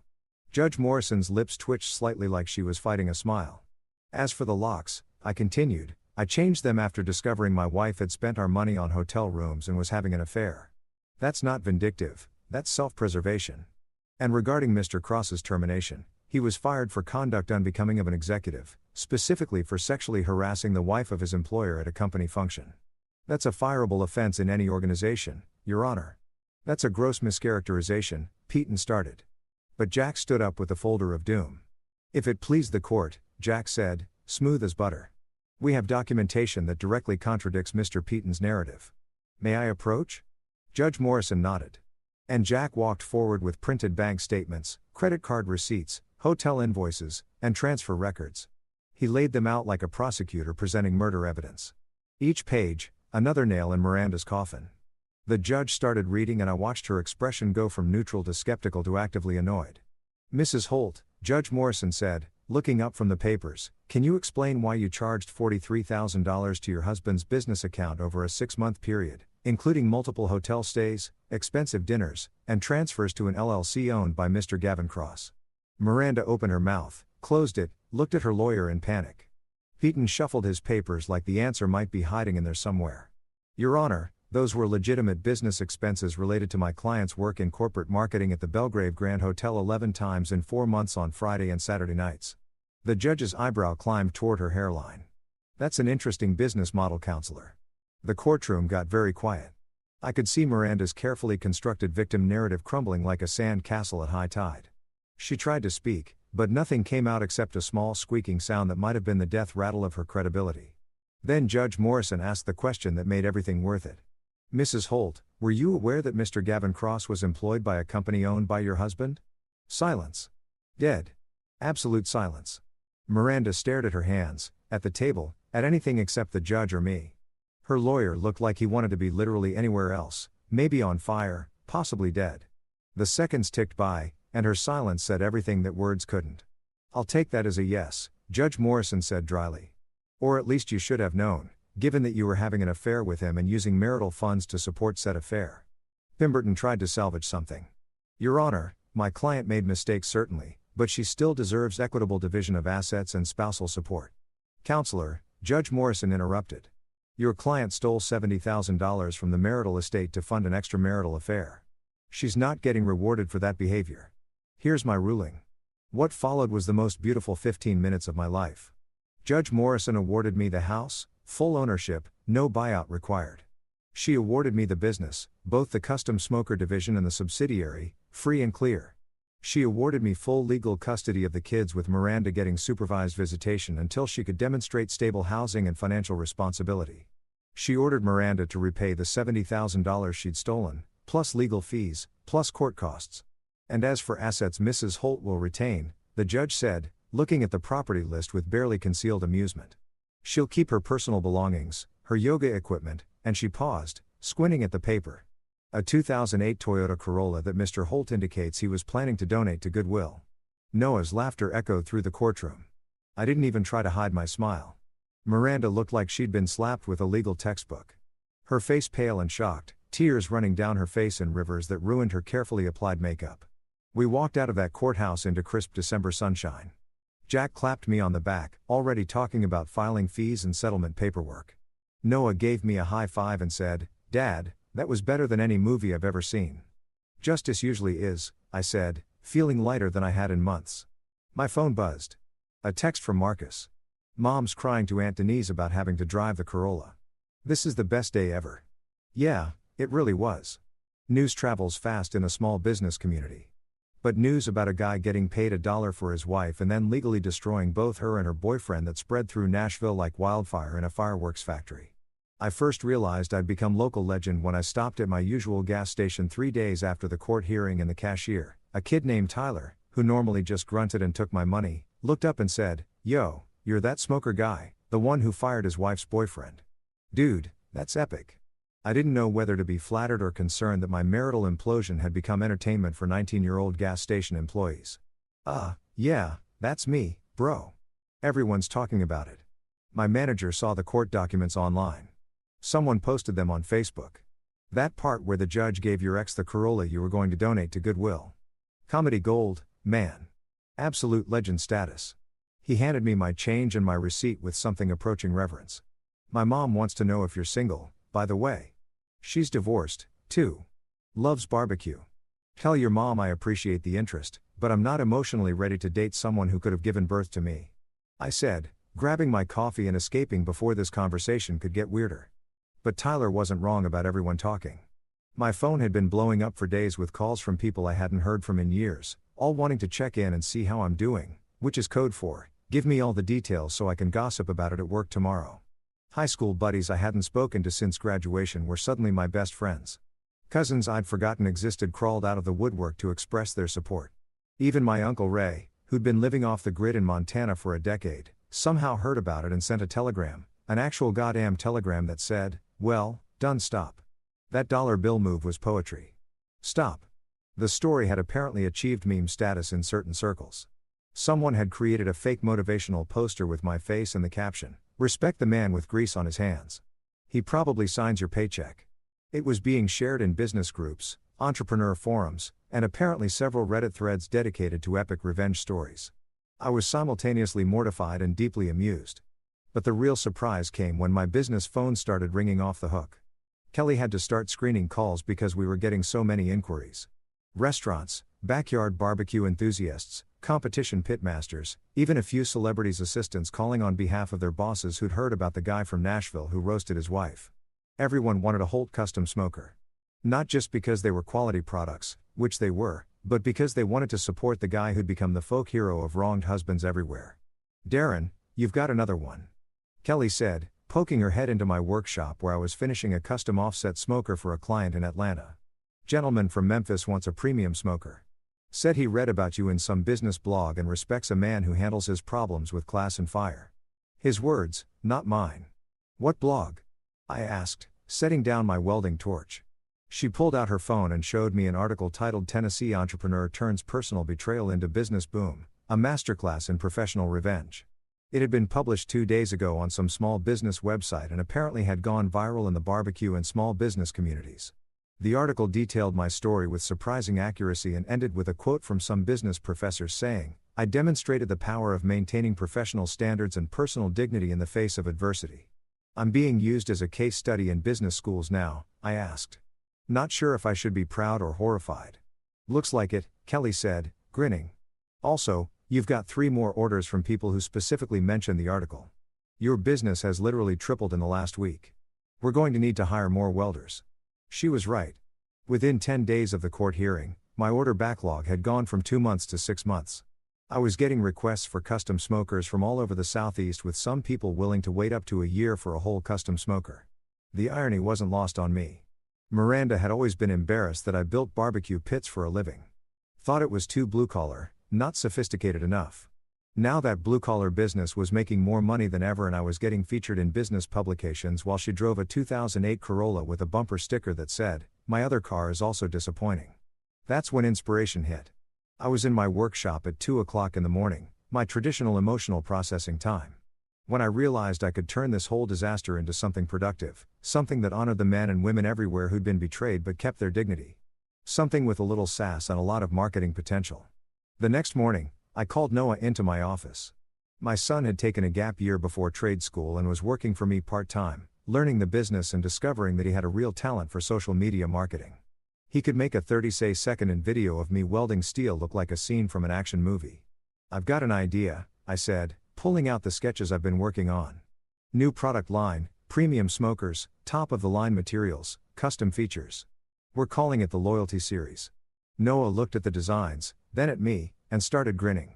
Judge Morrison's lips twitched slightly like she was fighting a smile. As for the locks, I continued, I changed them after discovering my wife had spent our money on hotel rooms and was having an affair. That's not vindictive, that's self-preservation. And regarding Mr. Cross's termination, he was fired for conduct unbecoming of an executive, specifically for sexually harassing the wife of his employer at a company function. That's a fireable offense in any organization, Your Honor. That's a gross mischaracterization, Peyton started. But Jack stood up with the folder of doom. If it pleased the court, Jack said, smooth as butter. We have documentation that directly contradicts Mr. Peyton's narrative. May I approach? Judge Morrison nodded. And Jack walked forward with printed bank statements, credit card receipts, hotel invoices, and transfer records. He laid them out like a prosecutor presenting murder evidence. Each page, another nail in Miranda's coffin. The judge started reading and I watched her expression go from neutral to skeptical to actively annoyed. Mrs. Holt, Judge Morrison said, looking up from the papers, can you explain why you charged $43,000 to your husband's business account over a 6-month period, including multiple hotel stays, expensive dinners, and transfers to an LLC owned by Mr. Gavin Cross? Miranda opened her mouth, closed it, looked at her lawyer in panic. Peyton shuffled his papers like the answer might be hiding in there somewhere. Your Honor, those were legitimate business expenses related to my client's work in corporate marketing at the Belgrave Grand Hotel 11 times in 4 months on Friday and Saturday nights. The judge's eyebrow climbed toward her hairline. That's an interesting business model, counselor. The courtroom got very quiet. I could see Miranda's carefully constructed victim narrative crumbling like a sand castle at high tide. She tried to speak, but nothing came out except a small squeaking sound that might have been the death rattle of her credibility. Then Judge Morrison asked the question that made everything worth it. Mrs. Holt, were you aware that Mr. Gavin Cross was employed by a company owned by your husband? Silence. Dead. Absolute silence. Miranda stared at her hands, at the table, at anything except the judge or me. Her lawyer looked like he wanted to be literally anywhere else, maybe on fire, possibly dead. The seconds ticked by, and her silence said everything that words couldn't. I'll take that as a yes, Judge Morrison said dryly. Or at least you should have known, given that you were having an affair with him and using marital funds to support said affair. Pemberton tried to salvage something. Your Honor, my client made mistakes certainly, but she still deserves equitable division of assets and spousal support. Counselor, Judge Morrison interrupted. Your client stole $70,000 from the marital estate to fund an extramarital affair. She's not getting rewarded for that behavior. Here's my ruling. What followed was the most beautiful 15 minutes of my life. Judge Morrison awarded me the house, full ownership, no buyout required. She awarded me the business, both the custom smoker division and the subsidiary, free and clear. She awarded me full legal custody of the kids with Miranda getting supervised visitation until she could demonstrate stable housing and financial responsibility. She ordered Miranda to repay the $70,000 she'd stolen, plus legal fees, plus court costs. And as for assets Mrs. Holt will retain, the judge said, looking at the property list with barely concealed amusement. She'll keep her personal belongings, her yoga equipment, and she paused, squinting at the paper. A 2008 Toyota Corolla that Mr. Holt indicates he was planning to donate to Goodwill. Noah's laughter echoed through the courtroom. I didn't even try to hide my smile. Miranda looked like she'd been slapped with a legal textbook. Her face pale and shocked, tears running down her face in rivers that ruined her carefully applied makeup. We walked out of that courthouse into crisp December sunshine. Jack clapped me on the back, already talking about filing fees and settlement paperwork. Noah gave me a high five and said, "Dad, that was better than any movie I've ever seen." "Justice usually is," I said, feeling lighter than I had in months. My phone buzzed. A text from Marcus. "Mom's crying to Aunt Denise about having to drive the Corolla. This is the best day ever." Yeah, it really was. News travels fast in a small business community. But news about a guy getting paid $1 for his wife and then legally destroying both her and her boyfriend that spread through Nashville like wildfire in a fireworks factory. I first realized I'd become local legend when I stopped at my usual gas station 3 days after the court hearing and the cashier, a kid named Tyler, who normally just grunted and took my money, looked up and said, "Yo, you're that smoker guy, the one who fired his wife's boyfriend." Dude, that's epic. I didn't know whether to be flattered or concerned that my marital implosion had become entertainment for 19-year-old gas station employees. Yeah, that's me, bro. Everyone's talking about it. My manager saw the court documents online. Someone posted them on Facebook. That part where the judge gave your ex the Corolla you were going to donate to Goodwill. Comedy gold, man. Absolute legend status. He handed me my change and my receipt with something approaching reverence. "My mom wants to know if you're single, by the way. She's divorced, too. Loves barbecue. Tell your mom I appreciate the interest, but I'm not emotionally ready to date someone who could have given birth to me," I said, grabbing my coffee and escaping before this conversation could get weirder. But Tyler wasn't wrong about everyone talking. My phone had been blowing up for days with calls from people I hadn't heard from in years, all wanting to check in and see how I'm doing, which is code for, "Give me all the details so I can gossip about it at work tomorrow." High school buddies I hadn't spoken to since graduation were suddenly my best friends. Cousins I'd forgotten existed crawled out of the woodwork to express their support. Even my Uncle Ray, who'd been living off the grid in Montana for a decade, somehow heard about it and sent a telegram, an actual goddamn telegram that said, "Well, done, stop." That dollar bill move was poetry. Stop. The story had apparently achieved meme status in certain circles. Someone had created a fake motivational poster with my face and the caption, "Respect the man with grease on his hands. He probably signs your paycheck." It was being shared in business groups, entrepreneur forums, and apparently several Reddit threads dedicated to epic revenge stories. I was simultaneously mortified and deeply amused. But the real surprise came when my business phone started ringing off the hook. Kelly had to start screening calls because we were getting so many inquiries. Restaurants, backyard barbecue enthusiasts, competition pitmasters, even a few celebrities' assistants calling on behalf of their bosses who'd heard about the guy from Nashville who roasted his wife. Everyone wanted a Holt custom smoker. Not just because they were quality products, which they were, but because they wanted to support the guy who'd become the folk hero of wronged husbands everywhere. "Darren, you've got another one," Kelly said, poking her head into my workshop where I was finishing a custom offset smoker for a client in Atlanta. "Gentleman from Memphis wants a premium smoker. Said he read about you in some business blog and respects a man who handles his problems with class and fire." His words, not mine. "What blog?" I asked, setting down my welding torch. She pulled out her phone and showed me an article titled "Tennessee Entrepreneur Turns Personal Betrayal into Business Boom, a Masterclass in Professional Revenge." It had been published 2 days ago on some small business website and apparently had gone viral in the barbecue and small business communities. The article detailed my story with surprising accuracy and ended with a quote from some business professors saying, "I demonstrated the power of maintaining professional standards and personal dignity in the face of adversity." "I'm being used as a case study in business schools now," I asked. Not sure if I should be proud or horrified. "Looks like it," Kelly said, grinning. "Also, you've got 3 more orders from people who specifically mentioned the article. Your business has literally tripled in the last week. We're going to need to hire more welders." She was right. Within 10 days of the court hearing, my order backlog had gone from 2 months to 6 months. I was getting requests for custom smokers from all over the Southeast, with some people willing to wait up to a year for a whole custom smoker. The irony wasn't lost on me. Miranda had always been embarrassed that I built barbecue pits for a living. Thought it was too blue-collar, not sophisticated enough. Now that blue-collar business was making more money than ever and I was getting featured in business publications while she drove a 2008 Corolla with a bumper sticker that said, "My other car is also disappointing." That's when inspiration hit. I was in my workshop at 2 o'clock in the morning, my traditional emotional processing time. When I realized I could turn this whole disaster into something productive, something that honored the men and women everywhere who'd been betrayed but kept their dignity. Something with a little sass and a lot of marketing potential. The next morning, I called Noah into my office. My son had taken a gap year before trade school and was working for me part-time, learning the business and discovering that he had a real talent for social media marketing. He could make a 30-second video of me welding steel look like a scene from an action movie. "I've got an idea," I said, pulling out the sketches I've been working on. "New product line, premium smokers, top-of-the-line materials, custom features. We're calling it the Loyalty Series." Noah looked at the designs, then at me, and started grinning.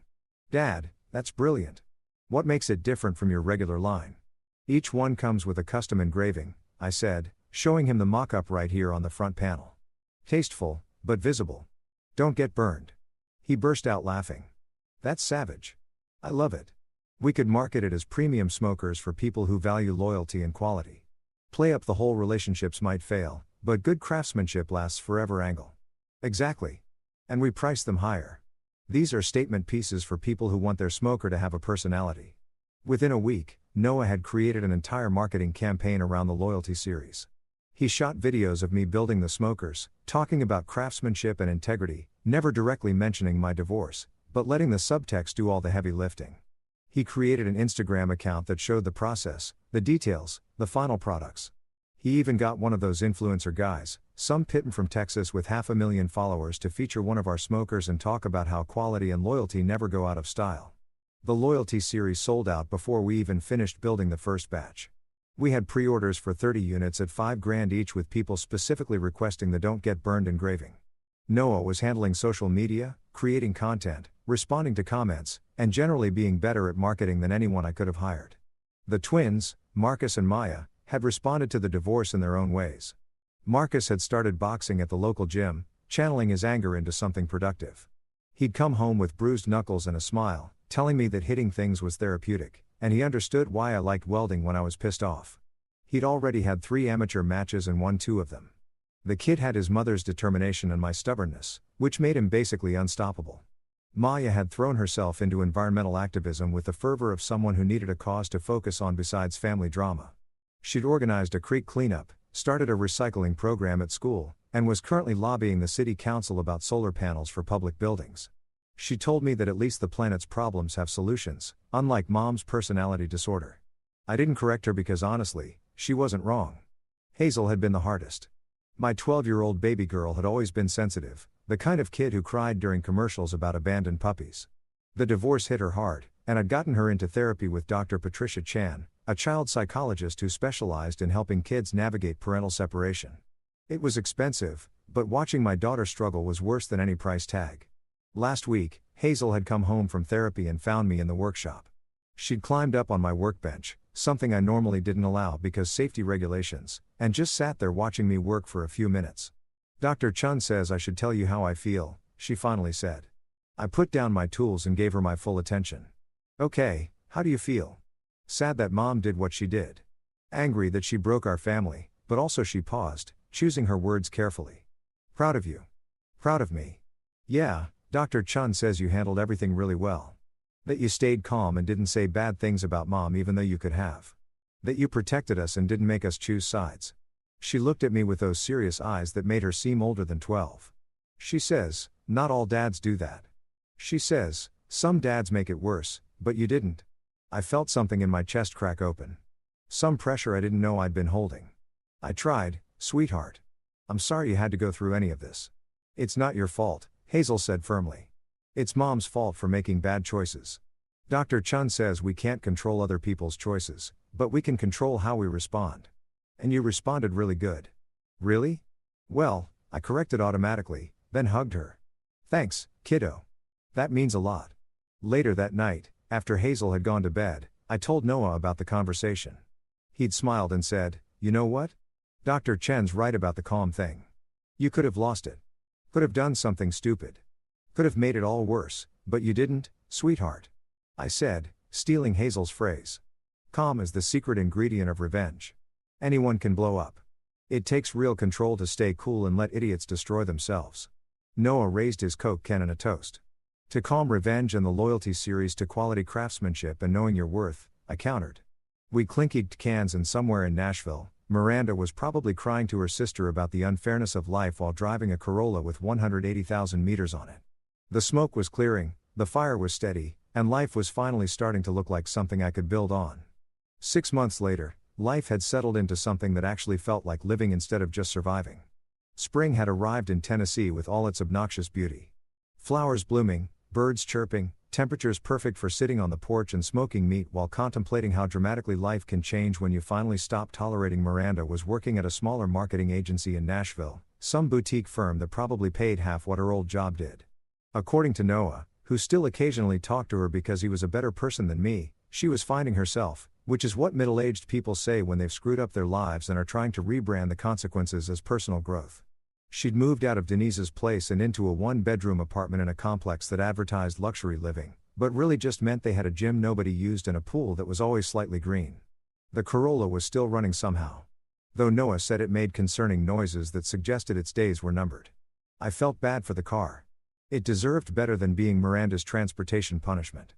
"Dad, that's brilliant. What makes it different from your regular line?" "Each one comes with a custom engraving," I said, showing him the mock-up right here on the front panel. "Tasteful, but visible. Don't get burned." He burst out laughing. "That's savage. I love it. We could market it as premium smokers for people who value loyalty and quality. Play up the whole relationships might fail, but good craftsmanship lasts forever angle." "Exactly. And we price them higher. These are statement pieces for people who want their smoker to have a personality." Within a week, Noah had created an entire marketing campaign around the Loyalty Series. He shot videos of me building the smokers, talking about craftsmanship and integrity, never directly mentioning my divorce, but letting the subtext do all the heavy lifting. He created an Instagram account that showed the process, the details, the final products. He even got one of those influencer guys, some pittin' from Texas with 500,000 followers, to feature one of our smokers and talk about how quality and loyalty never go out of style. The Loyalty Series sold out before we even finished building the first batch. We had pre-orders for 30 units at $5,000 each, with people specifically requesting the "Don't Get Burned" engraving. Noah was handling social media, creating content, responding to comments, and generally being better at marketing than anyone I could have hired. The twins, Marcus and Maya, had responded to the divorce in their own ways. Marcus had started boxing at the local gym, channeling his anger into something productive. He'd come home with bruised knuckles and a smile, telling me that hitting things was therapeutic, and he understood why I liked welding when I was pissed off. He'd already had 3 amateur matches and won 2 of them. The kid had his mother's determination and my stubbornness, which made him basically unstoppable. Maya had thrown herself into environmental activism with the fervor of someone who needed a cause to focus on besides family drama. She'd organized a creek cleanup, started a recycling program at school, and was currently lobbying the city council about solar panels for public buildings. She told me that at least the planet's problems have solutions, unlike Mom's personality disorder. I didn't correct her because honestly, she wasn't wrong. Hazel had been the hardest. My 12-year-old baby girl had always been sensitive, the kind of kid who cried during commercials about abandoned puppies. The divorce hit her hard, and I'd gotten her into therapy with Dr. Patricia Chan, a child psychologist who specialized in helping kids navigate parental separation. It was expensive, but watching my daughter struggle was worse than any price tag. Last week, Hazel had come home from therapy and found me in the workshop. She'd climbed up on my workbench, something I normally didn't allow because safety regulations, and just sat there watching me work for a few minutes. "Dr. Chun says I should tell you how I feel," she finally said. I put down my tools and gave her my full attention. "Okay, how do you feel?" "Sad that Mom did what she did. Angry that she broke our family, but also," she paused, choosing her words carefully. "Proud of you." "Proud of me?" "Yeah, Dr. Chun says you handled everything really well. That you stayed calm and didn't say bad things about Mom even though you could have. That you protected us and didn't make us choose sides." She looked at me with those serious eyes that made her seem older than 12. She says, "Not all dads do that." She says, "Some dads make it worse, but you didn't." I felt something in my chest crack open. Some pressure I didn't know I'd been holding. "I tried, sweetheart. I'm sorry you had to go through any of this." "It's not your fault," Hazel said firmly. "It's Mom's fault for making bad choices. Dr. Chun says we can't control other people's choices, but we can control how we respond. And you responded really good." "Really?" "Well," I corrected automatically, then hugged her. "Thanks, kiddo. That means a lot." Later that night, after Hazel had gone to bed, I told Noah about the conversation. He'd smiled and said, "You know what? Dr. Chen's right about the calm thing. You could have lost it. Could have done something stupid. Could have made it all worse, but you didn't, sweetheart. I said, stealing Hazel's phrase. Calm is the secret ingredient of revenge. Anyone can blow up. It takes real control to stay cool and let idiots destroy themselves. Noah raised his Coke can in a toast. To calm revenge and the loyalty series to quality craftsmanship and knowing your worth, I countered. We clinkied cans and somewhere in Nashville, Miranda was probably crying to her sister about the unfairness of life while driving a Corolla with 180,000 meters on it. The smoke was clearing, the fire was steady, and life was finally starting to look like something I could build on. 6 months later, life had settled into something that actually felt like living instead of just surviving. Spring had arrived in Tennessee with all its obnoxious beauty. Flowers blooming, birds chirping, temperatures perfect for sitting on the porch and smoking meat while contemplating how dramatically life can change when you finally stop tolerating. Miranda was working at a smaller marketing agency in Nashville, some boutique firm that probably paid half what her old job did. According to Noah, who still occasionally talked to her because he was a better person than me, she was finding herself, which is what middle-aged people say when they've screwed up their lives and are trying to rebrand the consequences as personal growth. She'd moved out of Denise's place and into a one-bedroom apartment in a complex that advertised luxury living, but really just meant they had a gym nobody used and a pool that was always slightly green. The Corolla was still running somehow. Though Noah said it made concerning noises that suggested its days were numbered. I felt bad for the car. It deserved better than being Miranda's transportation punishment.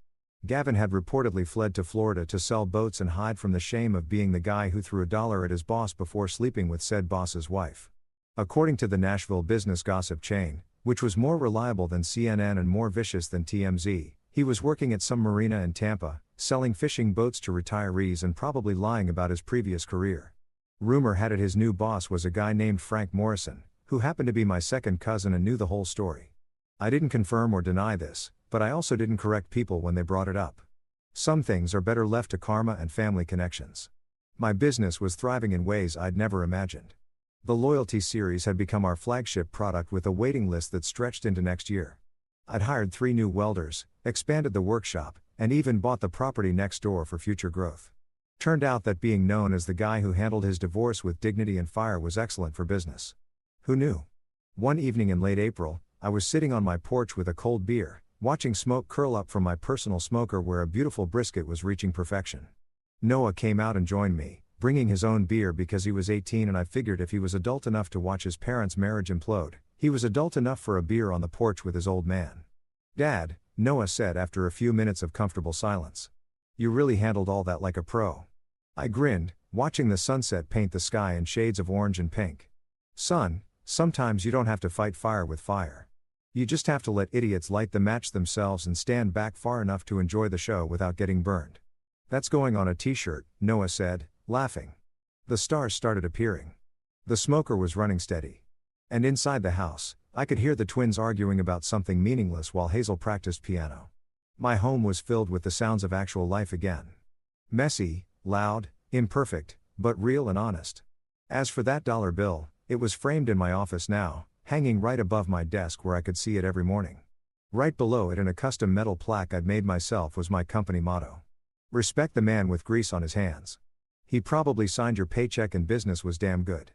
Gavin had reportedly fled to Florida to sell boats and hide from the shame of being the guy who threw $1 at his boss before sleeping with said boss's wife. According to the Nashville business gossip chain, which was more reliable than CNN and more vicious than TMZ, he was working at some marina in Tampa, selling fishing boats to retirees and probably lying about his previous career. Rumor had it his new boss was a guy named Frank Morrison, who happened to be my second cousin and knew the whole story. I didn't confirm or deny this, but I also didn't correct people when they brought it up. Some things are better left to karma and family connections. My business was thriving in ways I'd never imagined. The loyalty series had become our flagship product with a waiting list that stretched into next year. I'd hired 3 new welders, expanded the workshop, and even bought the property next door for future growth. Turned out that being known as the guy who handled his divorce with dignity and fire was excellent for business. Who knew? One evening in late April, I was sitting on my porch with a cold beer, watching smoke curl up from my personal smoker where a beautiful brisket was reaching perfection. Noah came out and joined me, bringing his own beer because he was 18 and I figured if he was adult enough to watch his parents' marriage implode, he was adult enough for a beer on the porch with his old man. "Dad," Noah said after a few minutes of comfortable silence. "You really handled all that like a pro." I grinned, watching the sunset paint the sky in shades of orange and pink. "Son, sometimes you don't have to fight fire with fire. You just have to let idiots light the match themselves and stand back far enough to enjoy the show without getting burned." "That's going on a t-shirt," Noah said, laughing. The stars started appearing. The smoker was running steady. And inside the house, I could hear the twins arguing about something meaningless while Hazel practiced piano. My home was filled with the sounds of actual life again. Messy, loud, imperfect, but real and honest. As for that dollar bill, it was framed in my office now, hanging right above my desk where I could see it every morning. Right below it in a custom metal plaque I'd made myself was my company motto. "Respect the man with grease on his hands. He probably signed your paycheck and business was damn good."